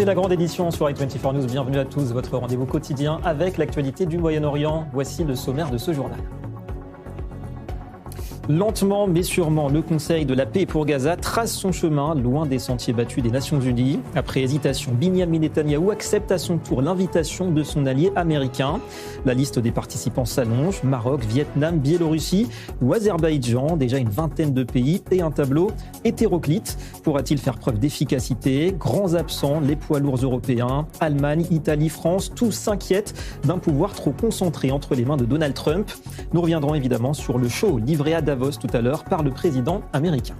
C'est la grande édition sur i24 News. Bienvenue à tous, votre rendez-vous quotidien avec l'actualité du Moyen-Orient. Voici le sommaire de ce journal. Lentement mais sûrement, le Conseil de la paix pour Gaza trace son chemin loin des sentiers battus des Nations Unies. Après hésitation, Binyamin Netanyahou accepte à son tour l'invitation de son allié américain. La liste des participants s'allonge. Maroc, Vietnam, Biélorussie ou Azerbaïdjan, déjà une vingtaine de pays et un tableau hétéroclite. Pourra-t-il faire preuve d'efficacité? Grands absents, les poids lourds européens, Allemagne, Italie, France, tous s'inquiètent d'un pouvoir trop concentré entre les mains de Donald Trump. Nous reviendrons évidemment sur le show livré à Davos tout à l'heure par le président américain.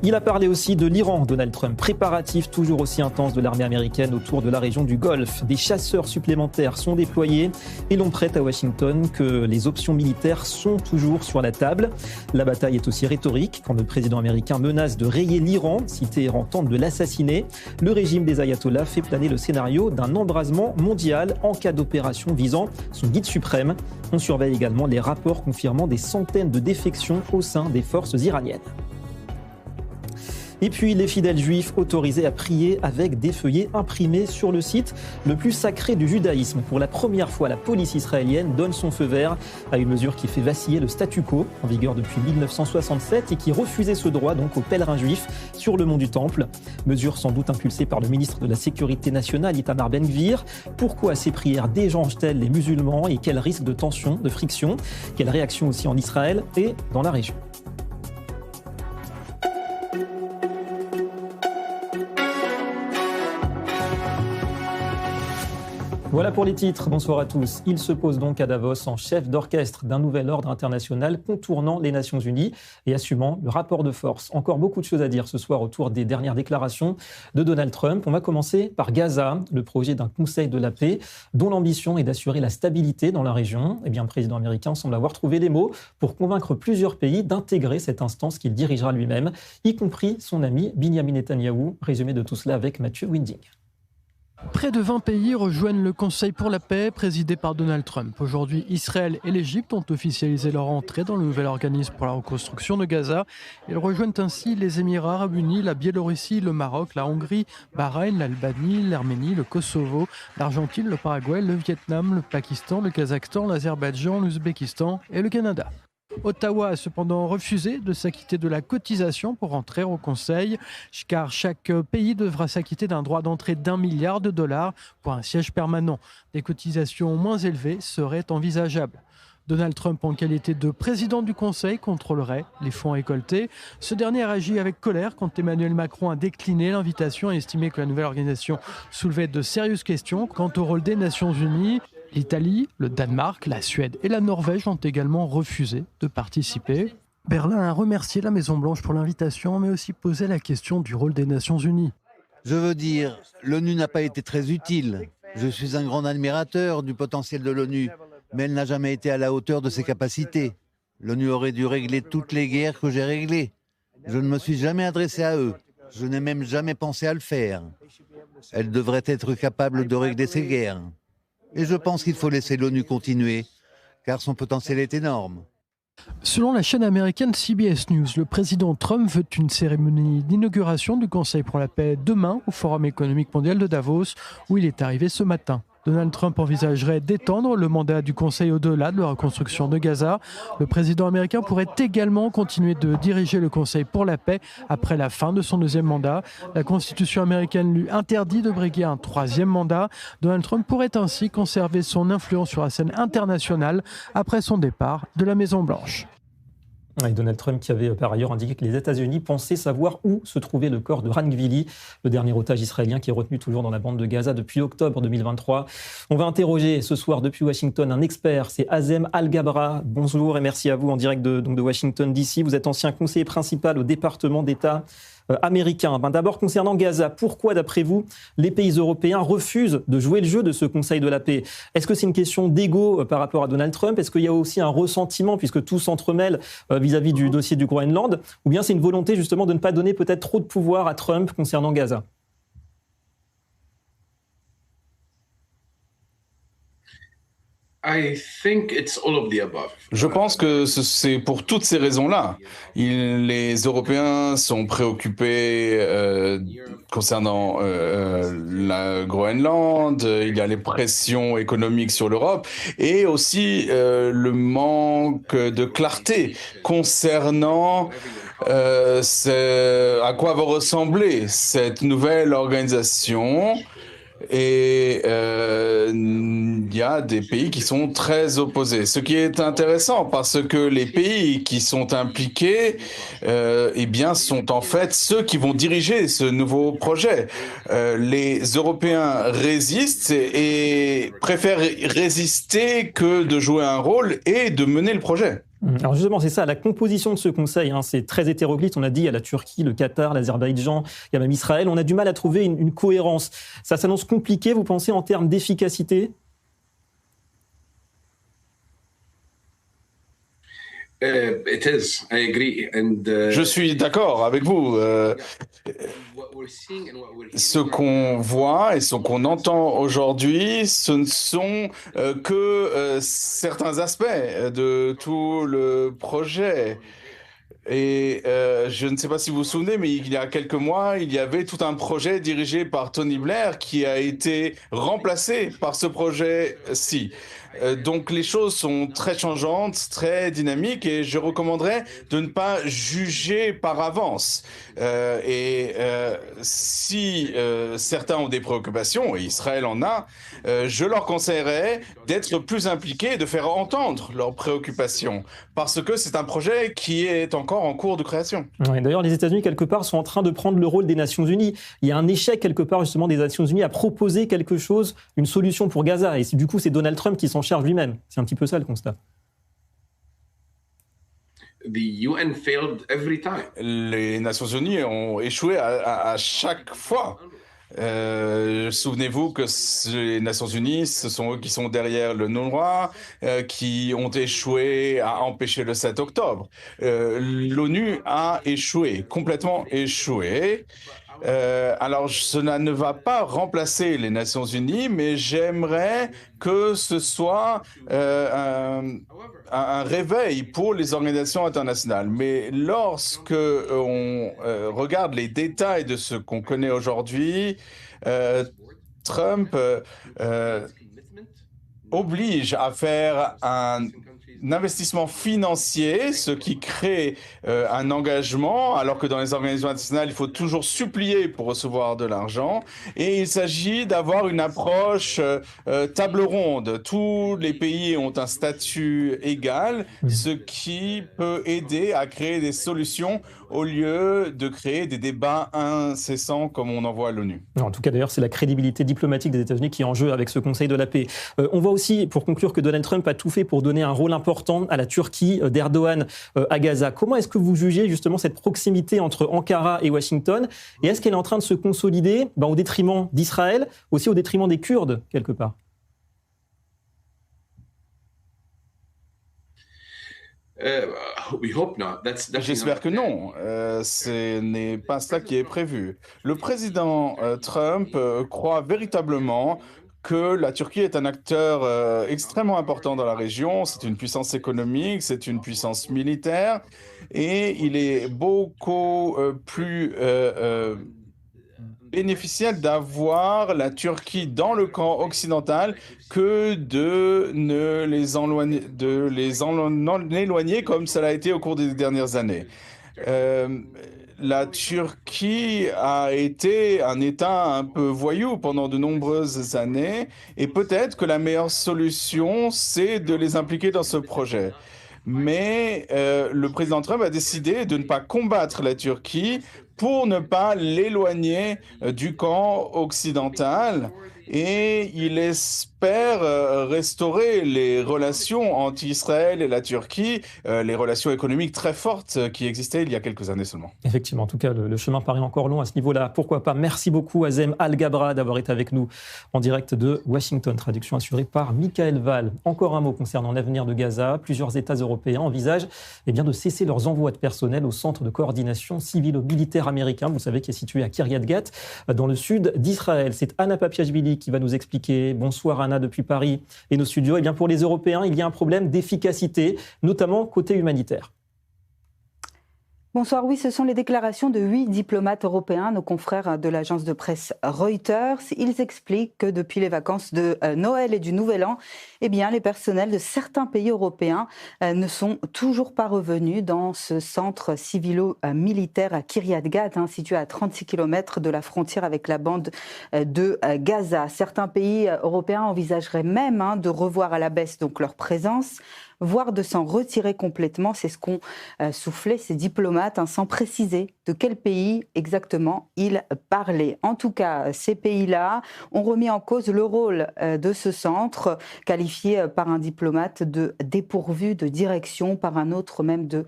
Il a parlé aussi de l'Iran, Donald Trump, préparatif toujours aussi intense de l'armée américaine autour de la région du Golfe. Des chasseurs supplémentaires sont déployés et l'on prête à Washington que les options militaires sont toujours sur la table. La bataille est aussi rhétorique quand le président américain menace de rayer l'Iran si Téhéran tente de l'assassiner. Le régime des ayatollahs fait planer le scénario d'un embrasement mondial en cas d'opération visant son guide suprême. On surveille également les rapports confirmant des centaines de défections au sein des forces iraniennes. Et puis les fidèles juifs autorisés à prier avec des feuillets imprimés sur le site le plus sacré du judaïsme. Pour la première fois, la police israélienne donne son feu vert à une mesure qui fait vaciller le statu quo, en vigueur depuis 1967 et qui refusait ce droit donc aux pèlerins juifs sur le mont du Temple. Mesure sans doute impulsée par le ministre de la Sécurité nationale, Itamar Ben-Gvir. Pourquoi ces prières dérangent-elles les musulmans et quel risque de tension, de friction? Quelle réaction aussi en Israël et dans la région? Voilà pour les titres. Bonsoir à tous. Il se pose donc à Davos en chef d'orchestre d'un nouvel ordre international contournant les Nations Unies et assumant le rapport de force. Encore beaucoup de choses à dire ce soir autour des dernières déclarations de Donald Trump. On va commencer par Gaza, le projet d'un Conseil de la paix dont l'ambition est d'assurer la stabilité dans la région. Eh bien, le président américain semble avoir trouvé les mots pour convaincre plusieurs pays d'intégrer cette instance qu'il dirigera lui-même, y compris son ami Binyamin Netanyahou. Résumé de tout cela avec Mathieu Winding. Près de 20 pays rejoignent le Conseil pour la paix présidé par Donald Trump. Aujourd'hui, Israël et l'Égypte ont officialisé leur entrée dans le nouvel organisme pour la reconstruction de Gaza. Ils rejoignent ainsi les Émirats arabes unis, la Biélorussie, le Maroc, la Hongrie, Bahreïn, l'Albanie, l'Arménie, le Kosovo, l'Argentine, le Paraguay, le Vietnam, le Pakistan, le Kazakhstan, l'Azerbaïdjan, l'Ouzbékistan et le Canada. Ottawa a cependant refusé de s'acquitter de la cotisation pour entrer au Conseil, car chaque pays devra s'acquitter d'un droit d'entrée d'1 milliard de dollars pour un siège permanent. Des cotisations moins élevées seraient envisageables. Donald Trump, en qualité de président du Conseil, contrôlerait les fonds récoltés. Ce dernier a réagi avec colère quand Emmanuel Macron a décliné l'invitation et estimé que la nouvelle organisation soulevait de sérieuses questions quant au rôle des Nations Unies. L'Italie, le Danemark, la Suède et la Norvège ont également refusé de participer. Berlin a remercié la Maison-Blanche pour l'invitation, mais aussi posé la question du rôle des Nations Unies. Je veux dire, l'ONU n'a pas été très utile. Je suis un grand admirateur du potentiel de l'ONU, mais elle n'a jamais été à la hauteur de ses capacités. L'ONU aurait dû régler toutes les guerres que j'ai réglées. Je ne me suis jamais adressé à eux. Je n'ai même jamais pensé à le faire. Elle devrait être capable de régler ces guerres. Et je pense qu'il faut laisser l'ONU continuer, car son potentiel est énorme. Selon la chaîne américaine CBS News, le président Trump veut une cérémonie d'inauguration du Conseil pour la paix demain au Forum économique mondial de Davos, où il est arrivé ce matin. Donald Trump envisagerait d'étendre le mandat du Conseil au-delà de la reconstruction de Gaza. Le président américain pourrait également continuer de diriger le Conseil pour la paix après la fin de son deuxième mandat. La Constitution américaine lui interdit de briguer un troisième mandat. Donald Trump pourrait ainsi conserver son influence sur la scène internationale après son départ de la Maison-Blanche. Et Donald Trump qui avait par ailleurs indiqué que les États-Unis pensaient savoir où se trouvait le corps de Ran Gvili, le dernier otage israélien qui est retenu toujours dans la bande de Gaza depuis octobre 2023. On va interroger ce soir depuis Washington un expert, c'est Azem Al-Gabra. Bonjour et merci à vous en direct de Washington DC. Vous êtes ancien conseiller principal au département d'État américain. D'abord, concernant Gaza, pourquoi, d'après vous, les pays européens refusent de jouer le jeu de ce Conseil de la paix? Est-ce que c'est une question d'ego par rapport à Donald Trump? Est-ce qu'il y a aussi un ressentiment, puisque tout s'entremêle vis-à-vis du dossier du Groenland? Ou bien c'est une volonté justement de ne pas donner peut-être trop de pouvoir à Trump concernant Gaza? Je pense que c'est pour toutes ces raisons-là. Les Européens sont préoccupés concernant la Groenland, il y a les pressions économiques sur l'Europe et aussi le manque de clarté concernant à quoi va ressembler cette nouvelle organisation. Et il y a des pays qui sont très opposés. Ce qui est intéressant parce que les pays qui sont impliqués, eh bien, sont en fait ceux qui vont diriger ce nouveau projet. Les Européens résistent et préfèrent résister que de jouer un rôle et de mener le projet. Alors justement, c'est ça, la composition de ce Conseil, c'est très hétéroclite. On a dit, il y a la Turquie, le Qatar, l'Azerbaïdjan, il y a même Israël. On a du mal à trouver une cohérence. Ça s'annonce compliqué, vous pensez, en termes d'efficacité ? Je suis d'accord avec vous. Ce qu'on voit et ce qu'on entend aujourd'hui, ce ne sont que certains aspects de tout le projet. Et je ne sais pas si vous vous souvenez, mais il y a quelques mois, il y avait tout un projet dirigé par Tony Blair qui a été remplacé par ce projet-ci. Donc les choses sont très changeantes, très dynamiques et je recommanderais de ne pas juger par avance. Si certains ont des préoccupations, et Israël en a, je leur conseillerais d'être plus impliqués et de faire entendre leurs préoccupations parce que c'est un projet qui est encore en cours de création. Ouais, d'ailleurs, les États-Unis, quelque part, sont en train de prendre le rôle des Nations Unies. Il y a un échec, quelque part, justement, des Nations Unies à proposer quelque chose, une solution pour Gaza. Et du coup, c'est Donald Trump qui s'en charge lui-même. C'est un petit peu ça, le constat. Les Nations Unies ont échoué à chaque fois. Souvenez-vous que les Nations Unies, ce sont eux qui sont derrière le UNRWA, qui ont échoué à empêcher le 7 octobre. L'ONU a échoué, complètement échoué. Alors, cela ne va pas remplacer les Nations Unies, mais j'aimerais que ce soit un réveil pour les organisations internationales. Mais lorsque on regarde les détails de ce qu'on connaît aujourd'hui, Trump oblige à faire un investissement financier, ce qui crée un engagement, alors que dans les organisations internationales, il faut toujours supplier pour recevoir de l'argent. Et il s'agit d'avoir une approche table ronde. Tous les pays ont un statut égal, ce qui peut aider à créer des solutions au lieu de créer des débats incessants comme on en voit à l'ONU. En tout cas, d'ailleurs, c'est la crédibilité diplomatique des États-Unis qui est en jeu avec ce Conseil de la paix. On voit aussi, pour conclure, que Donald Trump a tout fait pour donner un rôle important à la Turquie d'Erdogan à Gaza. Comment est-ce que vous jugez justement cette proximité entre Ankara et Washington ? Et est-ce qu'elle est en train de se consolider au détriment d'Israël, aussi au détriment des Kurdes, quelque part ? J'espère que non. Ce n'est pas cela qui est prévu. Le président Trump croit véritablement que la Turquie est un acteur extrêmement important dans la région. C'est une puissance économique, c'est une puissance militaire, et il est beaucoup plus bénéficiel d'avoir la Turquie dans le camp occidental que de les en éloigner comme cela a été au cours des dernières années. La Turquie a été un État un peu voyou pendant de nombreuses années et peut-être que la meilleure solution, c'est de les impliquer dans ce projet. Mais le président Trump a décidé de ne pas combattre la Turquie pour ne pas l'éloigner du camp occidental. Et il espère restaurer les relations entre Israël et la Turquie, les relations économiques très fortes qui existaient il y a quelques années seulement. Effectivement, en tout cas, le chemin paraît encore long à ce niveau-là. Pourquoi pas ? Merci beaucoup, Azem Al-Gabra, d'avoir été avec nous en direct de Washington. Traduction assurée par Michael Val. Encore un mot concernant l'avenir de Gaza. Plusieurs États européens envisagent de cesser leurs envois de personnel au centre de coordination civilo-militaire américain, vous savez, qui est situé à Kiryat Gat, dans le sud d'Israël. C'est Anna Papiashvili qui va nous expliquer. Bonsoir, Anna. Anna depuis Paris et nos studios. Eh bien, pour les Européens, il y a un problème d'efficacité, notamment côté humanitaire. Bonsoir, oui, ce sont les déclarations de 8 diplomates européens, nos confrères de l'agence de presse Reuters. Ils expliquent que depuis les vacances de Noël et du Nouvel An, eh bien, les personnels de certains pays européens ne sont toujours pas revenus dans ce centre civilo-militaire à Kiryat Gat, situé à 36 km de la frontière avec la bande de Gaza. Certains pays européens envisageraient même de revoir à la baisse donc leur présence, voire de s'en retirer complètement. C'est ce qu'ont soufflé ces diplomates, sans préciser de quel pays exactement ils parlaient. En tout cas, ces pays-là ont remis en cause le rôle de ce centre, qualifié par un diplomate de dépourvu de direction, par un autre même de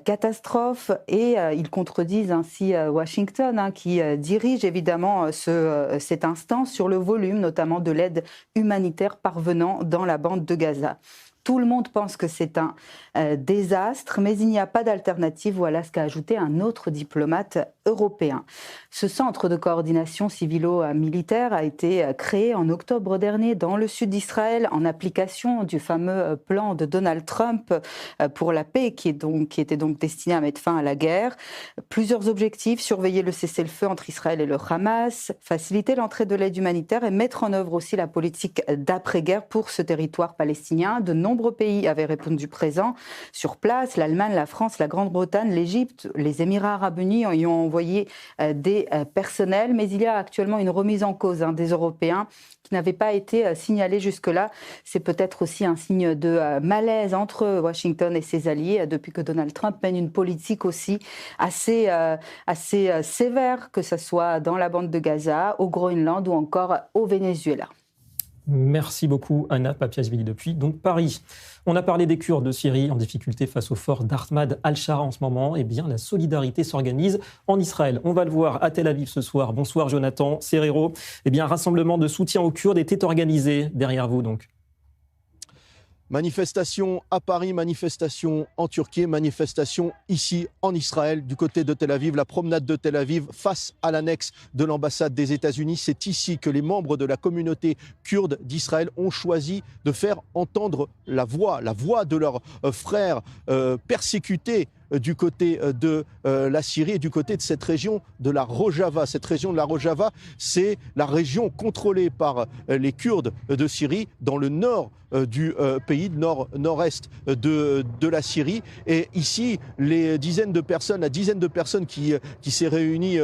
catastrophe. Et ils contredisent ainsi Washington, qui dirige évidemment cette instance sur le volume, notamment de l'aide humanitaire parvenant dans la bande de Gaza. Tout le monde pense que c'est un désastre, mais il n'y a pas d'alternative. Voilà ce qu'a ajouté un autre diplomate européen. Ce centre de coordination civilo-militaire a été créé en octobre dernier dans le sud d'Israël en application du fameux plan de Donald Trump pour la paix qui était donc destiné à mettre fin à la guerre. Plusieurs objectifs: surveiller le cessez-le-feu entre Israël et le Hamas, faciliter l'entrée de l'aide humanitaire et mettre en œuvre aussi la politique d'après-guerre pour ce territoire palestinien. De nombreux pays avaient répondu présent sur place: l'Allemagne, la France, la Grande-Bretagne, l'Égypte, les Émirats arabes unis y ont envoyé des personnels. Mais il y a actuellement une remise en cause des Européens qui n'avait pas été signalée jusque-là. C'est peut-être aussi un signe de malaise entre Washington et ses alliés depuis que Donald Trump mène une politique aussi assez sévère, que ce soit dans la bande de Gaza, au Groenland ou encore au Venezuela. Merci beaucoup, Anna Papiashvili, depuis donc Paris. On a parlé des Kurdes de Syrie en difficulté face au fort d'Ahmad al-Shara en ce moment. Eh bien, la solidarité s'organise en Israël. On va le voir à Tel Aviv ce soir. Bonsoir, Jonathan Serrero. Eh bien, un rassemblement de soutien aux Kurdes était organisé derrière vous, donc. Manifestation à Paris, manifestation en Turquie, manifestation ici en Israël, du côté de Tel Aviv, la promenade de Tel Aviv face à l'annexe de l'ambassade des États-Unis. C'est ici que les membres de la communauté kurde d'Israël ont choisi de faire entendre la voix de leurs frères persécutés du côté de la Syrie et du côté de cette région de la Rojava. Cette région de la Rojava, c'est la région contrôlée par les Kurdes de Syrie dans le nord du pays, nord-est de la Syrie. Et ici, la dizaine de personnes qui s'est réunie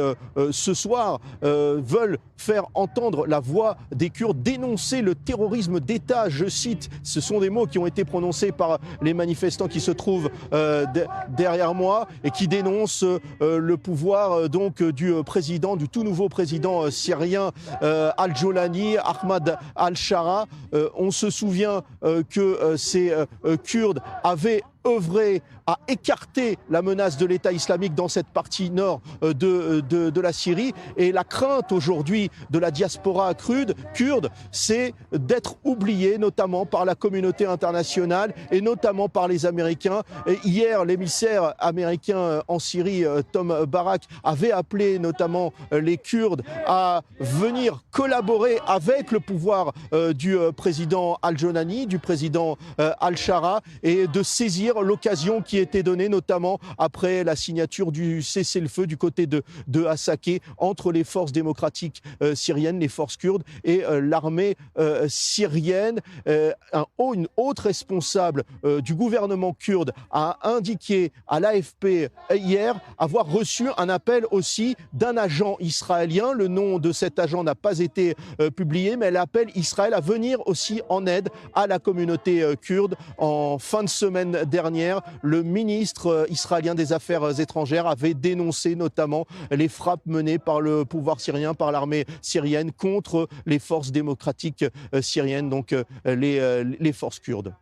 ce soir veulent faire entendre la voix des Kurdes, dénoncer le terrorisme d'État, je cite. Ce sont des mots qui ont été prononcés par les manifestants qui se trouvent derrière moi et qui dénoncent le pouvoir du tout nouveau président syrien Al-Jolani, Ahmad al-Shara. On se souvient que ces Kurdes avaient œuvré à écarter la menace de l'État islamique dans cette partie nord de la Syrie. Et la crainte aujourd'hui de la diaspora kurde, c'est d'être oublié, notamment par la communauté internationale et notamment par les Américains. Et hier, l'émissaire américain en Syrie, Tom Barak, avait appelé notamment les Kurdes à venir collaborer avec le pouvoir du président Al-Jolani, du président Al-Shara, et de saisir l'occasion qui était donnée notamment après la signature du cessez-le-feu du côté de Hasakeh entre les forces démocratiques syriennes, les forces kurdes et l'armée syrienne. Une haute responsable du gouvernement kurde a indiqué à l'AFP hier avoir reçu un appel aussi d'un agent israélien. Le nom de cet agent n'a pas été publié, mais elle appelle Israël à venir aussi en aide à la communauté kurde. En fin de semaine dernière, le ministre israélien des Affaires étrangères avait dénoncé notamment les frappes menées par le pouvoir syrien, par l'armée syrienne contre les forces démocratiques syriennes, donc les forces kurdes.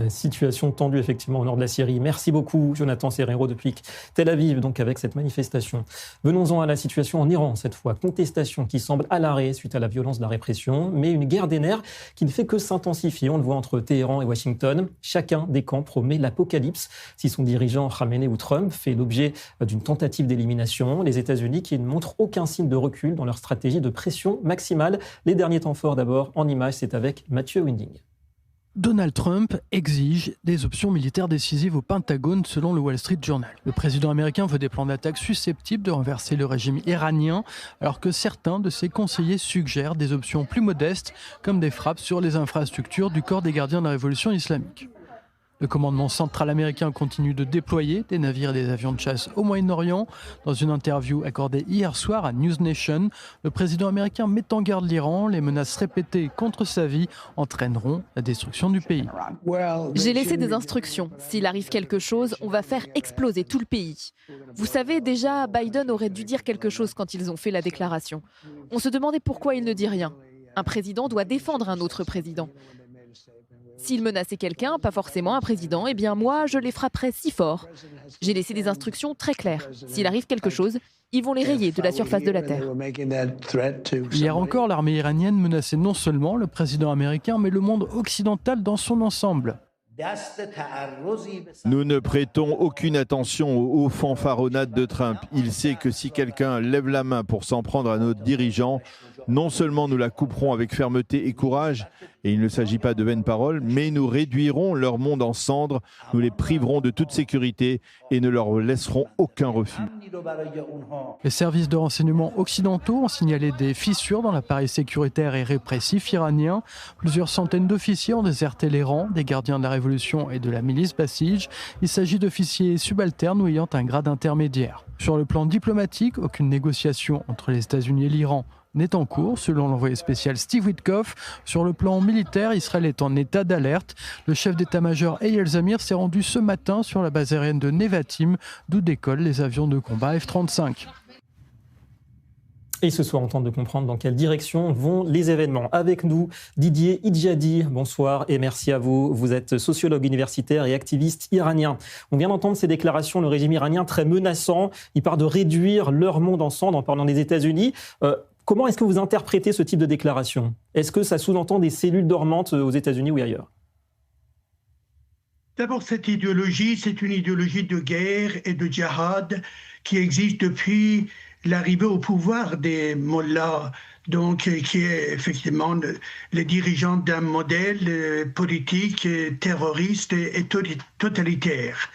Situation tendue effectivement au nord de la Syrie. Merci beaucoup Jonathan Serrero depuis Tel Aviv, donc avec cette manifestation. Venons-en à la situation en Iran cette fois. Contestation qui semble à l'arrêt suite à la violence de la répression, mais une guerre des nerfs qui ne fait que s'intensifier. On le voit entre Téhéran et Washington. Chacun des camps promet l'apocalypse si son dirigeant Khamenei ou Trump fait l'objet d'une tentative d'élimination. Les États-Unis qui ne montrent aucun signe de recul dans leur stratégie de pression maximale. Les derniers temps forts d'abord en images, c'est avec Mathieu Winding. Donald Trump exige des options militaires décisives au Pentagone selon le Wall Street Journal. Le président américain veut des plans d'attaque susceptibles de renverser le régime iranien, alors que certains de ses conseillers suggèrent des options plus modestes, comme des frappes sur les infrastructures du corps des gardiens de la révolution islamique. Le commandement central américain continue de déployer des navires et des avions de chasse au Moyen-Orient. Dans une interview accordée hier soir à News Nation, le président américain met en garde l'Iran. Les menaces répétées contre sa vie entraîneront la destruction du pays. J'ai laissé des instructions. S'il arrive quelque chose, on va faire exploser tout le pays. Vous savez, déjà, Biden aurait dû dire quelque chose quand ils ont fait la déclaration. On se demandait pourquoi il ne dit rien. Un président doit défendre un autre président. S'il menaçait quelqu'un, pas forcément un président, eh bien moi, je les frapperais si fort. J'ai laissé des instructions très claires. S'il arrive quelque chose, ils vont les rayer de la surface de la Terre. Hier encore, l'armée iranienne menaçait non seulement le président américain, mais le monde occidental dans son ensemble. Nous ne prêtons aucune attention aux fanfaronnades de Trump. Il sait que si quelqu'un lève la main pour s'en prendre à notre dirigeant, non seulement nous la couperons avec fermeté et courage, et il ne s'agit pas de vaines paroles, mais nous réduirons leur monde en cendres, nous les priverons de toute sécurité et ne leur laisserons aucun refus. Les services de renseignement occidentaux ont signalé des fissures dans l'appareil sécuritaire et répressif iranien. Plusieurs centaines d'officiers ont déserté les rangs des gardiens de la Révolution et de la milice Basij. Il s'agit d'officiers subalternes ou ayant un grade intermédiaire. Sur le plan diplomatique, aucune négociation entre les États-Unis et l'Iran n'est en cours, selon l'envoyé spécial Steve Witkoff. Sur le plan militaire, Israël est en état d'alerte. Le chef d'état-major Eyal Zamir s'est rendu ce matin sur la base aérienne de Nevatim, d'où décollent les avions de combat F-35. Et ce soir, on tente de comprendre dans quelle direction vont les événements. Avec nous, Didier Idjadi. Bonsoir et merci à vous. Vous êtes sociologue universitaire et activiste iranien. On vient d'entendre ces déclarations, le régime iranien très menaçant. Il part de réduire leur monde en cendres en parlant des États-Unis. Comment est-ce que vous interprétez ce type de déclaration? Est-ce que ça sous-entend des cellules dormantes aux États-Unis ou ailleurs? D'abord, cette idéologie, c'est une idéologie de guerre et de djihad qui existe depuis l'arrivée au pouvoir des mollahs, donc qui est effectivement les dirigeants d'un modèle politique terroriste et totalitaire.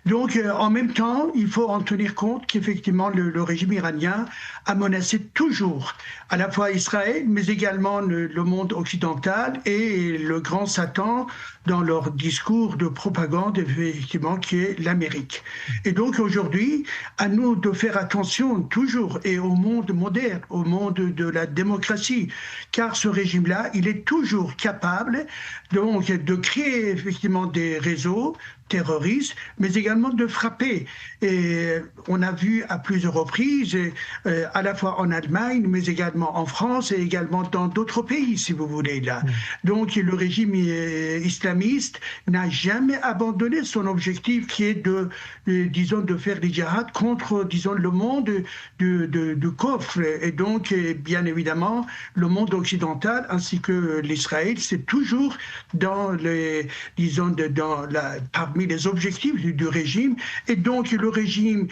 Donc, en même temps, il faut en tenir compte qu'effectivement, le régime iranien a menacé toujours à la fois Israël, mais également le monde occidental et le grand Satan dans leur discours de propagande, effectivement, qui est l'Amérique. Et donc, aujourd'hui, à nous de faire attention toujours et au monde moderne, au monde de la démocratie, car ce régime-là, il est toujours capable donc de créer effectivement des réseaux terroristes, mais également de frapper. Et on a vu à plusieurs reprises, à la fois en Allemagne, mais également en France et également dans d'autres pays, si vous voulez, là. Donc le régime islamiste n'a jamais abandonné son objectif qui est disons, de faire des djihad contre, disons, le monde de coffre. Et donc, bien évidemment, le monde occidental ainsi que l'Israël, c'est toujours dans parmi les objectifs du régime. Et donc, le régime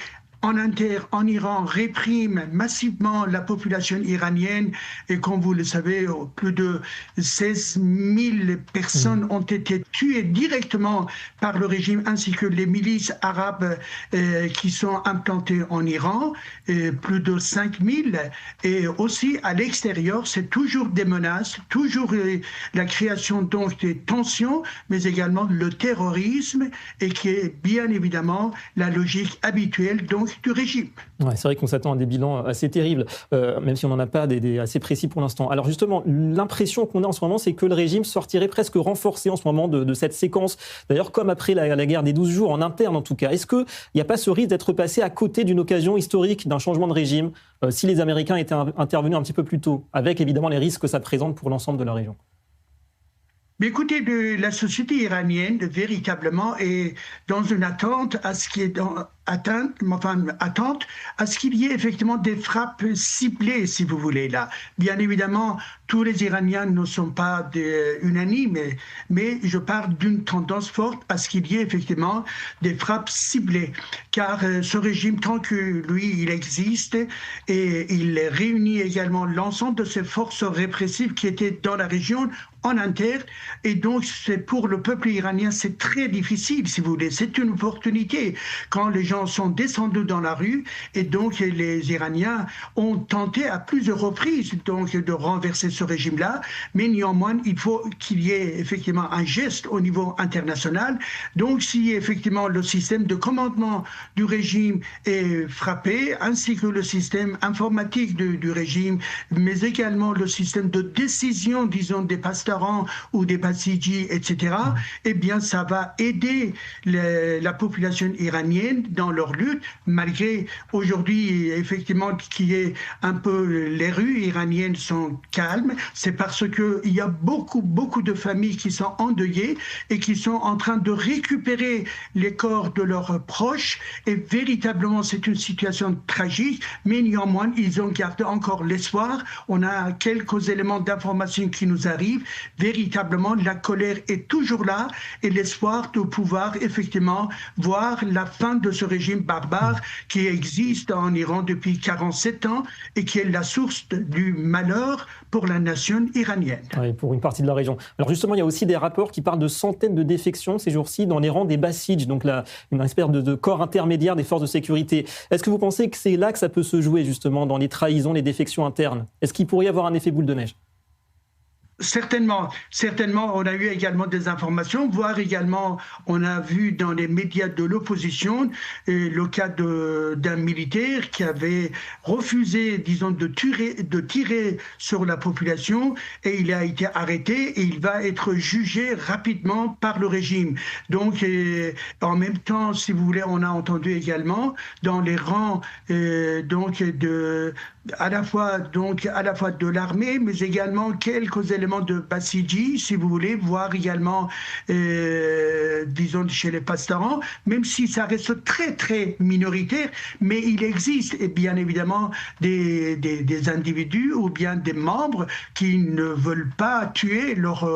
en Iran réprime massivement la population iranienne et comme vous le savez, plus de 16 000 personnes ont été tuées directement par le régime ainsi que les milices arabes qui sont implantées en Iran, plus de 5 000. Et aussi à l'extérieur, c'est toujours des menaces, toujours la création donc des tensions, mais également le terrorisme et qui est bien évidemment la logique habituelle donc du régime. Ouais, c'est vrai qu'on s'attend à des bilans assez terribles, même si on n'en a pas des assez précis pour l'instant. Alors justement, l'impression qu'on a en ce moment, c'est que le régime sortirait presque renforcé en ce moment de cette séquence. D'ailleurs, comme après la guerre des 12 jours, en interne en tout cas. Est-ce qu'il n'y a pas ce risque d'être passé à côté d'une occasion historique d'un changement de régime si les Américains étaient intervenus un petit peu plus tôt, avec évidemment les risques que ça présente pour l'ensemble de la région? Mais écoutez, la société iranienne véritablement est dans une attente à ce qui est attente à ce qu'il y ait effectivement des frappes ciblées, si vous voulez là. Bien évidemment, tous les Iraniens ne sont pas unanimes, mais je parle d'une tendance forte à ce qu'il y ait effectivement des frappes ciblées, car ce régime, tant que lui, il existe, et il réunit également l'ensemble de ces forces répressives qui étaient dans la région en interne, et donc c'est pour le peuple iranien, c'est très difficile, si vous voulez. C'est une opportunité quand les gens sont descendus dans la rue, et donc les Iraniens ont tenté à plusieurs reprises donc de renverser ce régime-là, mais néanmoins il faut qu'il y ait effectivement un geste au niveau international. Donc si effectivement le système de commandement du régime est frappé, ainsi que le système informatique du régime, mais également le système de décision, disons, des pasteurs ou des Basiji, etc., eh bien, ça va aider la population iranienne dans leur lutte, malgré aujourd'hui, effectivement, qui est un peu, les rues iraniennes sont calmes. C'est parce qu'il y a beaucoup de familles qui sont endeuillées et qui sont en train de récupérer les corps de leurs proches. Et véritablement, c'est une situation tragique, mais néanmoins, ils ont gardé encore l'espoir. On a quelques éléments d'information qui nous arrivent. Véritablement, la colère est toujours là et l'espoir de pouvoir effectivement voir la fin de ce régime barbare qui existe en Iran depuis 47 ans et qui est la source du malheur pour la nation iranienne. Oui, pour une partie de la région. Alors justement, il y a aussi des rapports qui parlent de centaines de défections ces jours-ci dans les rangs des Basij, donc une espèce de corps intermédiaire des forces de sécurité. Est-ce que vous pensez que c'est là que ça peut se jouer justement, dans les trahisons, les défections internes? Est-ce qu'il pourrait y avoir un effet boule de neige? Certainement. On a eu également des informations, voire également, on a vu dans les médias de l'opposition le cas d'un militaire qui avait refusé, disons, de tirer sur la population, et il a été arrêté et il va être jugé rapidement par le régime. Donc, en même temps, si vous voulez, on a entendu également dans les rangs à la fois de l'armée, mais également quelques éléments de Basiji, si vous voulez, voire également, disons, chez les pastorants, même si ça reste très minoritaire, mais il existe, et bien évidemment, des individus ou bien des membres qui ne veulent pas tuer leurs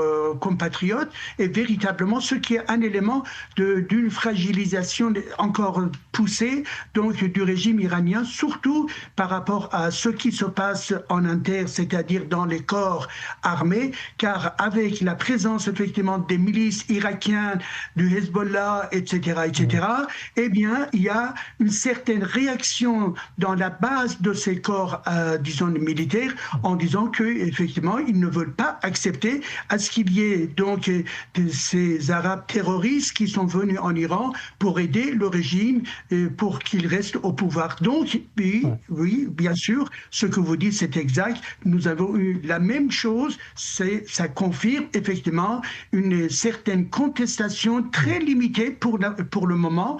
compatriotes, et véritablement, ce qui est un élément d'une fragilisation encore poussée donc, du régime iranien, surtout par rapport à ce qui se passe en interne, c'est-à-dire dans les corps armés, car avec la présence effectivement des milices irakiennes, du Hezbollah, etc., eh bien, il y a une certaine réaction dans la base de ces corps, disons, militaires, en disant qu'effectivement, ils ne veulent pas accepter à ce qu'il y ait donc ces Arabes terroristes qui sont venus en Iran pour aider le régime, pour qu'il reste au pouvoir. Donc, oui, bien sûr, ce que vous dites, c'est exact. Nous avons eu la même chose. Ça confirme effectivement une certaine contestation très limitée pour le moment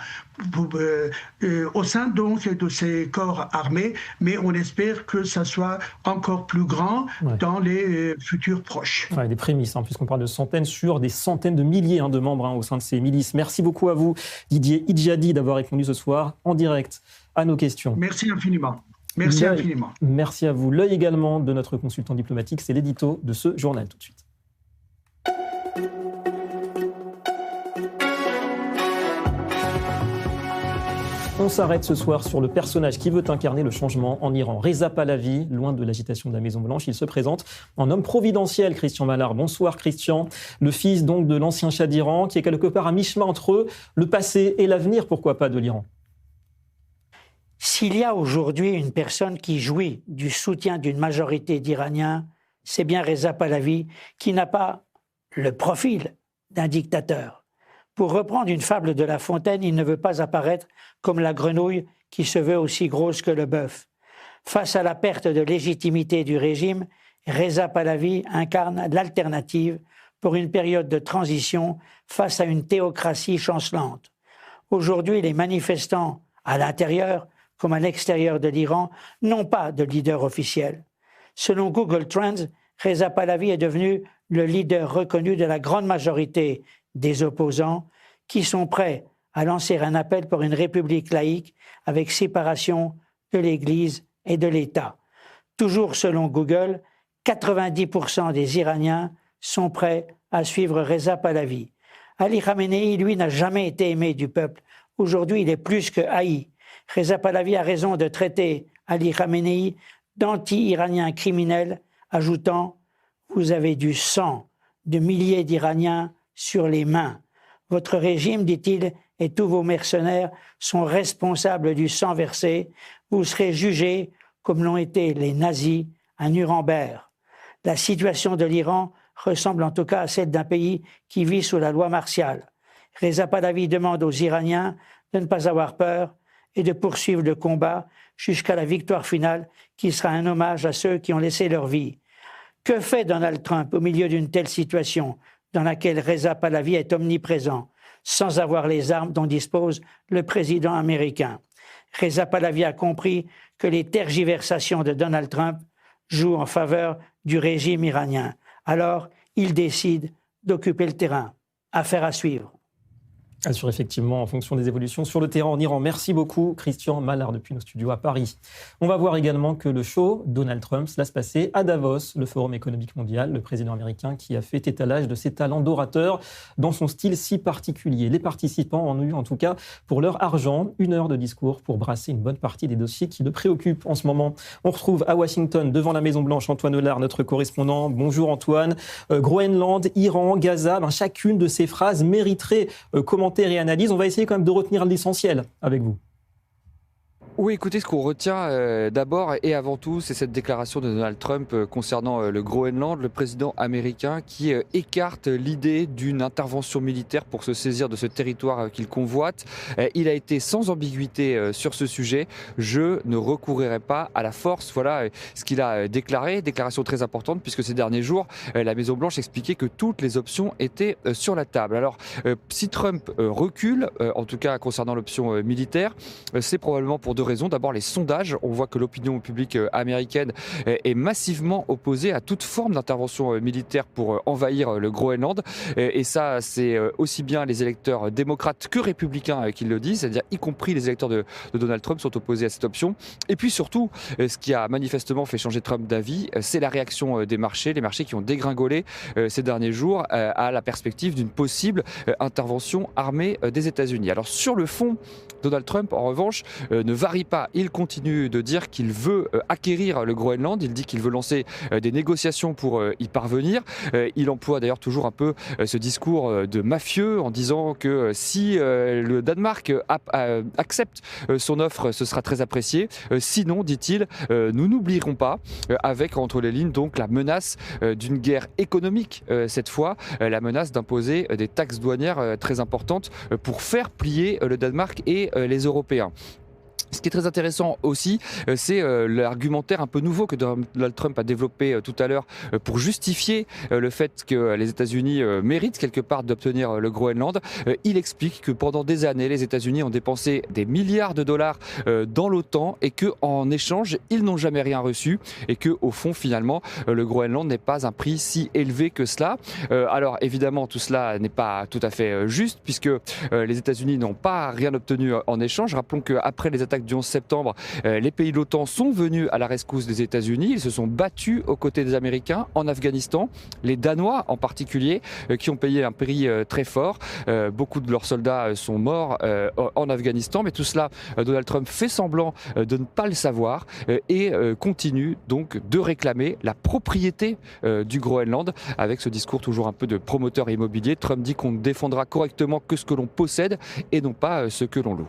au sein donc de ces corps armés, mais on espère que ça soit encore plus grand dans les futurs proches. Ouais, des prémices, puisqu'on parle de centaines sur des centaines de milliers de membres au sein de ces milices. Merci beaucoup à vous, Didier Idjadi, d'avoir répondu ce soir en direct à nos questions. Merci infiniment. Merci infiniment. Merci à vous. L'œil également de notre consultant diplomatique, c'est l'édito de ce journal tout de suite. On s'arrête ce soir sur le personnage qui veut incarner le changement en Iran. Reza Pahlavi, loin de l'agitation de la Maison-Blanche, il se présente en homme providentiel, Christian Mallard. Bonsoir Christian, le fils donc de l'ancien Shah d'Iran, qui est quelque part à mi-chemin entre le passé et l'avenir, pourquoi pas, de l'Iran. S'il y a aujourd'hui une personne qui jouit du soutien d'une majorité d'Iraniens, c'est bien Reza Pahlavi, qui n'a pas le profil d'un dictateur. Pour reprendre une fable de La Fontaine, il ne veut pas apparaître comme la grenouille qui se veut aussi grosse que le bœuf. Face à la perte de légitimité du régime, Reza Pahlavi incarne l'alternative pour une période de transition face à une théocratie chancelante. Aujourd'hui, les manifestants, à l'intérieur comme à l'extérieur de l'Iran, n'ont pas de leader officiel. Selon Google Trends, Reza Pahlavi est devenu le leader reconnu de la grande majorité des opposants qui sont prêts à lancer un appel pour une république laïque avec séparation de l'Église et de l'État. Toujours selon Google, 90% des Iraniens sont prêts à suivre Reza Pahlavi. Ali Khamenei, lui, n'a jamais été aimé du peuple. Aujourd'hui, il est plus que haï. Reza Pahlavi a raison de traiter Ali Khamenei d'anti-iranien criminel, ajoutant « Vous avez du sang de milliers d'Iraniens sur les mains. Votre régime, dit-il, et tous vos mercenaires sont responsables du sang versé. Vous serez jugés comme l'ont été les nazis à Nuremberg. » La situation de l'Iran ressemble en tout cas à celle d'un pays qui vit sous la loi martiale. Reza Pahlavi demande aux Iraniens de ne pas avoir peur et de poursuivre le combat jusqu'à la victoire finale qui sera un hommage à ceux qui ont laissé leur vie. Que fait Donald Trump au milieu d'une telle situation dans laquelle Reza Pahlavi est omniprésent, sans avoir les armes dont dispose le président américain? Reza Pahlavi a compris que les tergiversations de Donald Trump jouent en faveur du régime iranien. Alors, il décide d'occuper le terrain. Affaire à suivre. Assure effectivement en fonction des évolutions sur le terrain en Iran. Merci beaucoup, Christian Mallard, depuis nos studios à Paris. On va voir également que le show Donald Trump, cela se passait à Davos, le Forum économique mondial, le président américain qui a fait étalage de ses talents d'orateur dans son style si particulier. Les participants en ont eu en tout cas pour leur argent 1 heure de discours pour brasser une bonne partie des dossiers qui le préoccupent en ce moment. On retrouve à Washington, devant la Maison-Blanche, Antoine Hollard, notre correspondant. Bonjour Antoine. Groenland, Iran, Gaza, chacune de ces phrases mériterait commentaires et analyses. On va essayer quand même de retenir l'essentiel avec vous. Oui, écoutez, ce qu'on retient d'abord et avant tout, c'est cette déclaration de Donald Trump concernant le Groenland, le président américain qui écarte l'idée d'une intervention militaire pour se saisir de ce territoire qu'il convoite. Il a été sans ambiguïté sur ce sujet. Je ne recourrai pas à la force. Voilà ce qu'il a déclaré. Déclaration très importante puisque ces derniers jours, la Maison-Blanche expliquait que toutes les options étaient sur la table. Alors, si Trump recule, en tout cas concernant l'option militaire, c'est probablement pour deux raisons. D'abord, les sondages. On voit que l'opinion publique américaine est massivement opposée à toute forme d'intervention militaire pour envahir le Groenland. Et ça, c'est aussi bien les électeurs démocrates que républicains qui le disent, c'est-à-dire y compris les électeurs de Donald Trump sont opposés à cette option. Et puis surtout, ce qui a manifestement fait changer Trump d'avis, c'est la réaction des marchés, les marchés qui ont dégringolé ces derniers jours à la perspective d'une possible intervention armée des États-Unis. Alors sur le fond, Donald Trump, en revanche, ne varie pas. Il continue de dire qu'il veut acquérir le Groenland. Il dit qu'il veut lancer des négociations pour y parvenir. Il emploie d'ailleurs toujours un peu ce discours de mafieux en disant que si le Danemark accepte son offre, ce sera très apprécié. Sinon, dit-il, nous n'oublierons pas, avec entre les lignes donc la menace d'une guerre économique cette fois, la menace d'imposer des taxes douanières très importantes pour faire plier le Danemark et les Européens. Ce qui est très intéressant aussi, c'est l'argumentaire un peu nouveau que Donald Trump a développé tout à l'heure pour justifier le fait que les États-Unis méritent quelque part d'obtenir le Groenland. Il explique que pendant des années, les États-Unis ont dépensé des milliards de dollars dans l'OTAN et qu'en échange, ils n'ont jamais rien reçu et qu'au fond, finalement, le Groenland n'est pas un prix si élevé que cela. Alors évidemment, tout cela n'est pas tout à fait juste puisque les États-Unis n'ont pas rien obtenu en échange. Rappelons qu'après les attaques du 11 septembre, les pays de l'OTAN sont venus à la rescousse des États-Unis. Ils se sont battus aux côtés des Américains en Afghanistan. Les Danois en particulier, qui ont payé un prix très fort. Beaucoup de leurs soldats sont morts en Afghanistan. Mais tout cela, Donald Trump fait semblant de ne pas le savoir et continue donc de réclamer la propriété du Groenland avec ce discours toujours un peu de promoteur immobilier. Trump dit qu'on ne défendra correctement que ce que l'on possède et non pas ce que l'on loue.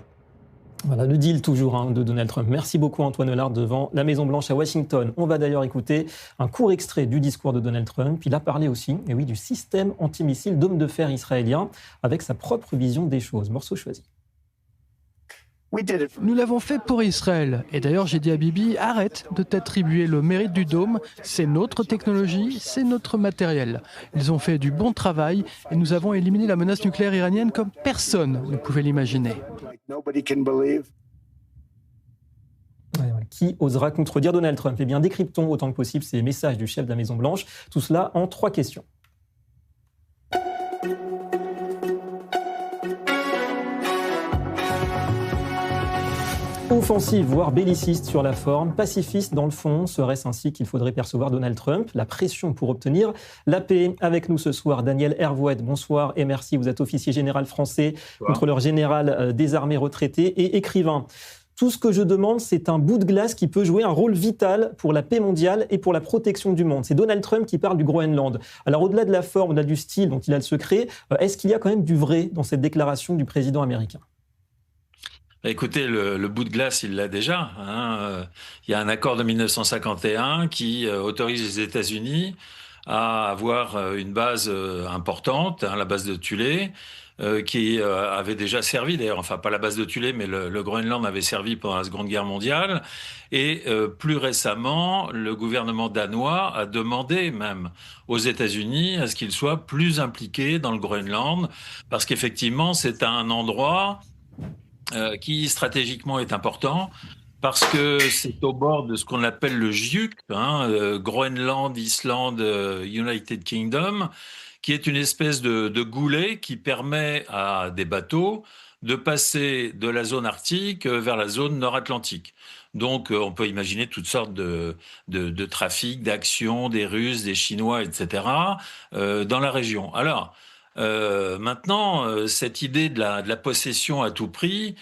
Voilà, le deal toujours de Donald Trump. Merci beaucoup Antoine Hollard devant la Maison-Blanche à Washington. On va d'ailleurs écouter un court extrait du discours de Donald Trump. Il a parlé aussi, et oui, du système antimissile d'hommes de fer israélien avec sa propre vision des choses. Morceau choisi. Nous l'avons fait pour Israël. Et d'ailleurs, j'ai dit à Bibi, arrête de t'attribuer le mérite du dôme. C'est notre technologie, c'est notre matériel. Ils ont fait du bon travail et nous avons éliminé la menace nucléaire iranienne comme personne ne pouvait l'imaginer. Qui osera contredire Donald Trump? Eh bien, décryptons autant que possible ces messages du chef de la Maison-Blanche. Tout cela en 3 questions. Offensive, voire belliciste sur la forme, pacifiste dans le fond, serait-ce ainsi qu'il faudrait percevoir Donald Trump? La pression pour obtenir la paix. Avec nous ce soir, Daniel Hervouet, bonsoir et merci. Vous êtes officier général français, contrôleur général des armées retraité et écrivain. Tout ce que je demande, c'est un bout de glace qui peut jouer un rôle vital pour la paix mondiale et pour la protection du monde. C'est Donald Trump qui parle du Groenland. Alors au-delà de la forme, au-delà du style dont il a le secret, est-ce qu'il y a quand même du vrai dans cette déclaration du président américain? Écoutez, le bout de glace, il l'a déjà. Il y a un accord de 1951 qui autorise les États-Unis à avoir une base importante, la base de Thulé, qui avait déjà servi, d'ailleurs, enfin pas la base de Thulé, mais le Groenland avait servi pendant la Seconde Guerre mondiale. Et plus récemment, le gouvernement danois a demandé même aux États-Unis à ce qu'ils soient plus impliqués dans le Groenland, parce qu'effectivement, c'est un endroit qui stratégiquement est important parce que c'est au bord de ce qu'on appelle le GIUC, Groenland, Islande, United Kingdom, qui est une espèce de goulet qui permet à des bateaux de passer de la zone arctique vers la zone nord-atlantique. Donc on peut imaginer toutes sortes de trafics, d'actions des Russes, des Chinois, etc. Dans la région. Alors, maintenant, cette idée de la possession à tout prix,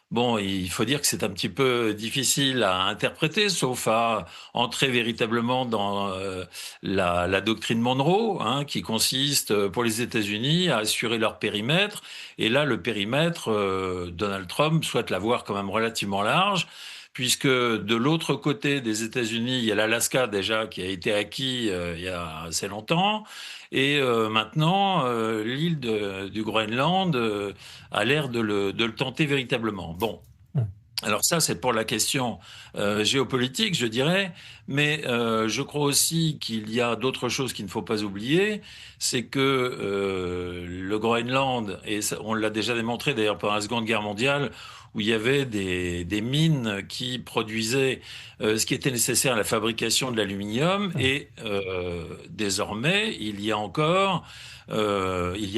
bon, il faut dire que c'est un petit peu difficile à interpréter, sauf à entrer véritablement dans la doctrine Monroe, qui consiste pour les États-Unis à assurer leur périmètre. Et là, le périmètre, Donald Trump souhaite l'avoir quand même relativement large, puisque de l'autre côté des États-Unis, il y a l'Alaska déjà qui a été acquis il y a assez longtemps. Et maintenant, l'île du Groenland a l'air de le tenter véritablement. Bon. Alors ça, c'est pour la question géopolitique, je dirais, mais je crois aussi qu'il y a d'autres choses qu'il ne faut pas oublier, c'est que le Groenland, et on l'a déjà démontré d'ailleurs pendant la Seconde Guerre mondiale, où il y avait des mines qui produisaient ce qui était nécessaire à la fabrication de l'aluminium, et désormais, il y a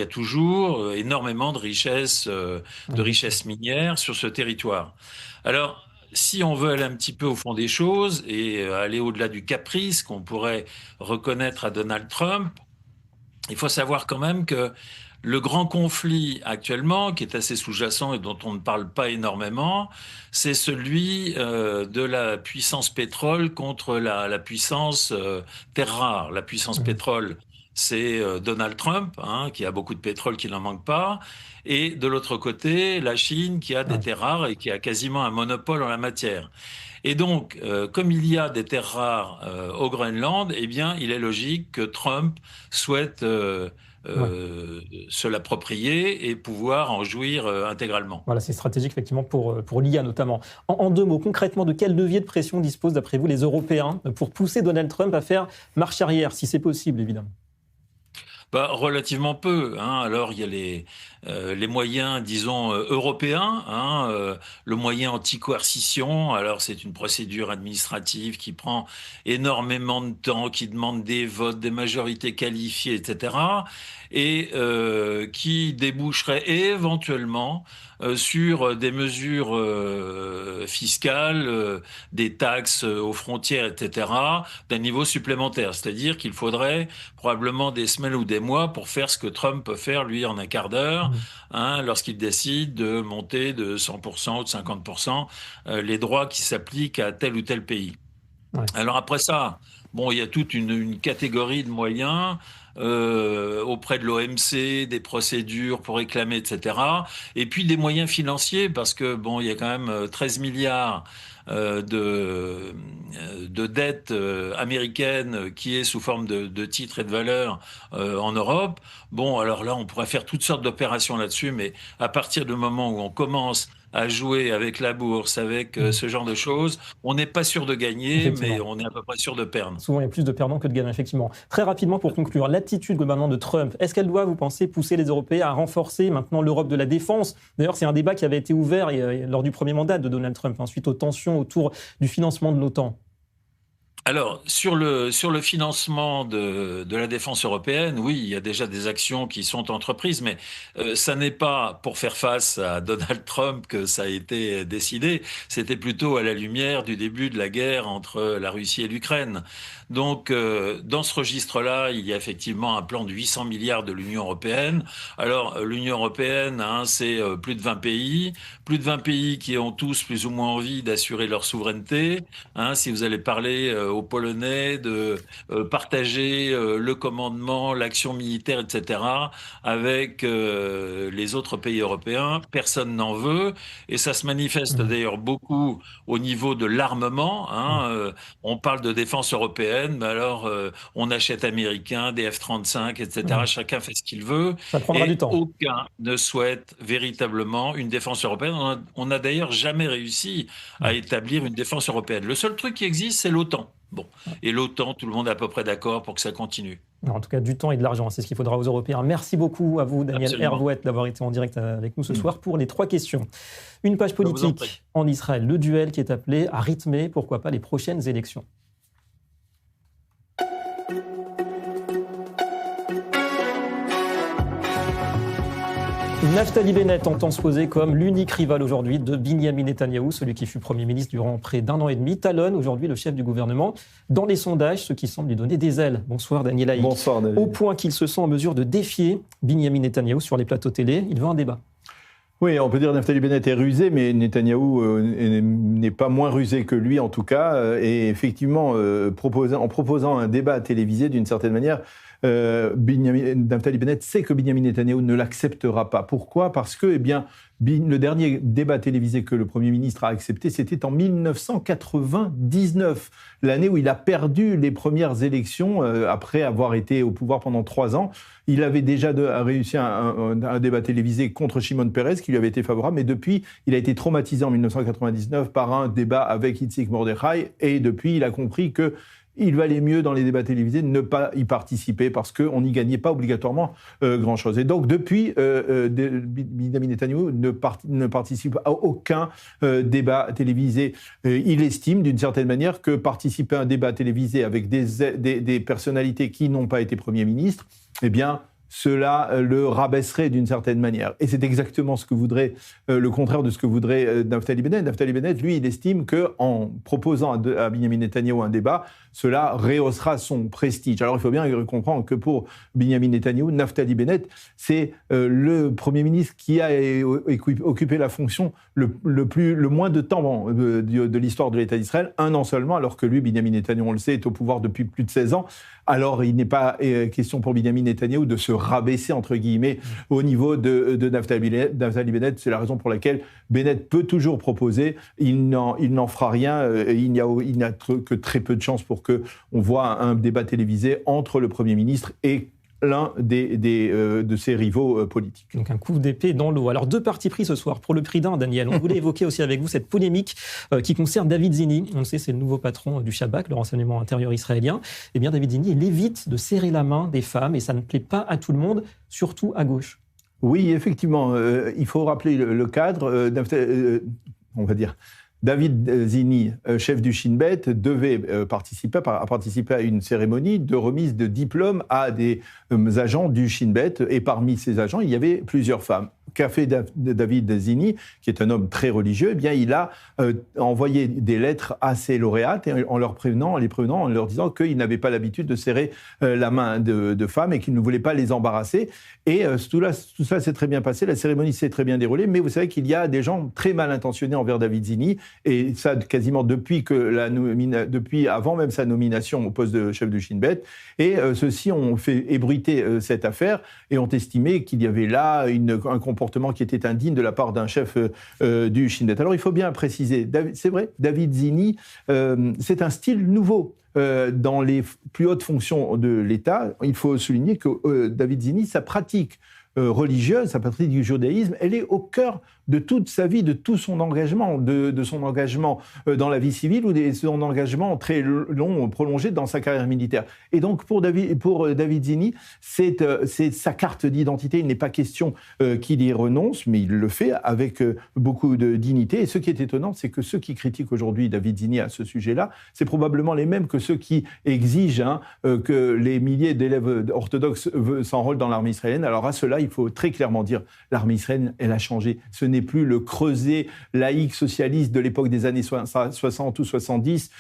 toujours énormément de richesses minières sur ce territoire. Alors, si on veut aller un petit peu au fond des choses et aller au-delà du caprice qu'on pourrait reconnaître à Donald Trump, il faut savoir quand même que le grand conflit actuellement, qui est assez sous-jacent et dont on ne parle pas énormément, c'est celui de la puissance pétrole contre la puissance terre rare. La puissance pétrole, c'est Donald Trump, qui a beaucoup de pétrole, qui n'en manque pas. Et de l'autre côté, la Chine, qui a des terres rares et qui a quasiment un monopole en la matière. Et donc, comme il y a des terres rares au Groenland, eh bien, il est logique que Trump souhaite se l'approprier et pouvoir en jouir intégralement. Voilà, c'est stratégique effectivement pour l'IA notamment. En deux mots, concrètement, de quel levier de pression disposent d'après vous les Européens pour pousser Donald Trump à faire marche arrière, si c'est possible évidemment? Relativement peu. Alors, il y a les moyens, disons, européens. Le moyen anti-coercition, alors c'est une procédure administrative qui prend énormément de temps, qui demande des votes, des majorités qualifiées, etc. Et qui déboucherait éventuellement sur des mesures fiscales, des taxes aux frontières, etc., d'un niveau supplémentaire. C'est-à-dire qu'il faudrait probablement des semaines ou des mois pour faire ce que Trump peut faire, lui, en un quart d'heure, lorsqu'il décide de monter de 100% ou de 50% les droits qui s'appliquent à tel ou tel pays. Ouais. Alors après ça, bon, il y a toute une catégorie de moyens auprès de l'OMC, des procédures pour réclamer, etc. Et puis des moyens financiers, parce que bon, il y a quand même 13 milliards de dette américaine qui est sous forme de titres et de valeurs en Europe. Bon, alors là, on pourrait faire toutes sortes d'opérations là-dessus, mais à partir du moment où on commence à jouer avec la bourse, avec ce genre de choses, on n'est pas sûr de gagner, mais on est à peu près sûr de perdre. Souvent, il y a plus de perdants que de gagnants, effectivement. Très rapidement, pour conclure, l'attitude maintenant de Trump, est-ce qu'elle doit, vous pensez, pousser les Européens à renforcer maintenant l'Europe de la défense? D'ailleurs, c'est un débat qui avait été ouvert lors du premier mandat de Donald Trump, suite aux tensions autour du financement de l'OTAN. Alors, sur le financement de la défense européenne, oui, il y a déjà des actions qui sont entreprises, mais ça n'est pas pour faire face à Donald Trump que ça a été décidé, c'était plutôt à la lumière du début de la guerre entre la Russie et l'Ukraine. Donc, dans ce registre-là, il y a effectivement un plan de 800 milliards de l'Union européenne. Alors, l'Union européenne, c'est plus de 20 pays qui ont tous plus ou moins envie d'assurer leur souveraineté. Si vous allez parler aux Polonais de partager le commandement, l'action militaire, etc., avec les autres pays européens, personne n'en veut. Et ça se manifeste d'ailleurs beaucoup au niveau de l'armement. On parle de défense européenne, mais alors on achète américain, des F-35, etc. Chacun fait ce qu'il veut. Ça prendra du temps. Aucun ne souhaite véritablement une défense européenne. On n'a d'ailleurs jamais réussi à établir une défense européenne. Le seul truc qui existe, c'est l'OTAN. Bon. Et l'OTAN, tout le monde est à peu près d'accord pour que ça continue. En tout cas, du temps et de l'argent, c'est ce qu'il faudra aux Européens. Merci beaucoup à vous, Daniel Hervouet, d'avoir été en direct avec nous ce soir pour les 3 questions. Une page politique en Israël, le duel qui est appelé à rythmer, pourquoi pas, les prochaines élections. Naftali Bennett entend se poser comme l'unique rival aujourd'hui de Binyamin Netanyahou, celui qui fut Premier ministre durant près d'1 an et demi, talonne aujourd'hui le chef du gouvernement dans les sondages, ce qui semble lui donner des ailes. Bonsoir Daniel Haïk. Bonsoir David. Au point qu'il se sent en mesure de défier Binyamin Netanyahou sur les plateaux télé, il veut un débat. Oui, on peut dire que Naftali Bennett est rusé, mais Netanyahou n'est pas moins rusé que lui en tout cas. Et effectivement, en proposant un débat télévisé d'une certaine manière, Naftali Bennett sait que Binyamin Netanyahou ne l'acceptera pas. Pourquoi ? Parce que, le dernier débat télévisé que le Premier ministre a accepté, c'était en 1999, l'année où il a perdu les premières élections après avoir été au pouvoir pendant 3 ans. Il avait déjà réussi un débat télévisé contre Shimon Peres, qui lui avait été favorable, mais depuis, il a été traumatisé en 1999 par un débat avec Itzik Mordechai, et depuis, il a compris que il valait mieux dans les débats télévisés ne pas y participer parce qu'on n'y gagnait pas obligatoirement grand-chose. Et donc, depuis, Binyamin Netanyahou ne participe à aucun débat télévisé. Il estime, d'une certaine manière, que participer à un débat télévisé avec des personnalités qui n'ont pas été Premier ministre, cela le rabaisserait d'une certaine manière. Et c'est exactement ce que voudrait, le contraire de ce que voudrait Naftali Bennett. Naftali Bennett, lui, il estime qu'en proposant à Binyamin Netanyahou un débat, cela rehaussera son prestige. Alors il faut bien comprendre que pour Binyamin Netanyahou, Naftali Bennett, c'est le Premier ministre qui a occupé la fonction le moins de temps de l'histoire de l'État d'Israël, 1 an seulement, alors que lui, Binyamin Netanyahou, on le sait, est au pouvoir depuis plus de 16 ans. Alors, il n'est pas question pour Binyamin Netanyahou de se rabaisser, entre guillemets, au niveau de Naftali Bennett. C'est la raison pour laquelle Bennett peut toujours proposer. Il n'en fera rien. Il n'y a que très peu de chances pour qu'on voit un débat télévisé entre le Premier ministre et l'un de ses rivaux politiques. Donc un coup d'épée dans l'eau. Alors 2 partis pris ce soir, pour le prix d'un, Daniel. On voulait évoquer aussi avec vous cette polémique qui concerne David Zini. On le sait, c'est le nouveau patron du Shabak, le renseignement intérieur israélien. Eh bien, David Zini, il évite de serrer la main des femmes et ça ne plaît pas à tout le monde, surtout à gauche. Oui, effectivement. Il faut rappeler le cadre. On va dire... David Zini, chef du Shin Bet, devait participer à une cérémonie de remise de diplôme à des agents du Shin Bet. Et parmi ces agents, il y avait plusieurs femmes. Qu'a fait David Zini, qui est un homme très religieux, il a envoyé des lettres à ses lauréates en les prévenant, en leur disant qu'il n'avait pas l'habitude de serrer la main de femmes et qu'il ne voulait pas les embarrasser. Et tout ça s'est très bien passé, la cérémonie s'est très bien déroulée, mais vous savez qu'il y a des gens très mal intentionnés envers David Zini, et ça quasiment depuis avant même sa nomination au poste de chef de Shin Bet. Et ceux-ci ont fait ébruiter cette affaire et ont estimé qu'il y avait là un comportement qui était indigne de la part d'un chef du Shin Bet. Alors il faut bien préciser, c'est vrai, David Zini, c'est un style nouveau. Dans les plus hautes fonctions de l'État, il faut souligner que David Zini, sa pratique religieuse, sa patrie du judaïsme, elle est au cœur de toute sa vie, de tout son engagement, de son engagement dans la vie civile ou de son engagement très long, prolongé dans sa carrière militaire. Et donc pour David Zini, c'est sa carte d'identité. Il n'est pas question qu'il y renonce, mais il le fait avec beaucoup de dignité. Et ce qui est étonnant, c'est que ceux qui critiquent aujourd'hui David Zini à ce sujet-là, c'est probablement les mêmes que ceux qui exigent que les milliers d'élèves orthodoxes s'enrôlent dans l'armée israélienne. Alors à cela, il faut très clairement dire, l'armée israélienne, elle a changé. Ce n'est plus le creuset laïque socialiste de l'époque des années 60 ou 70.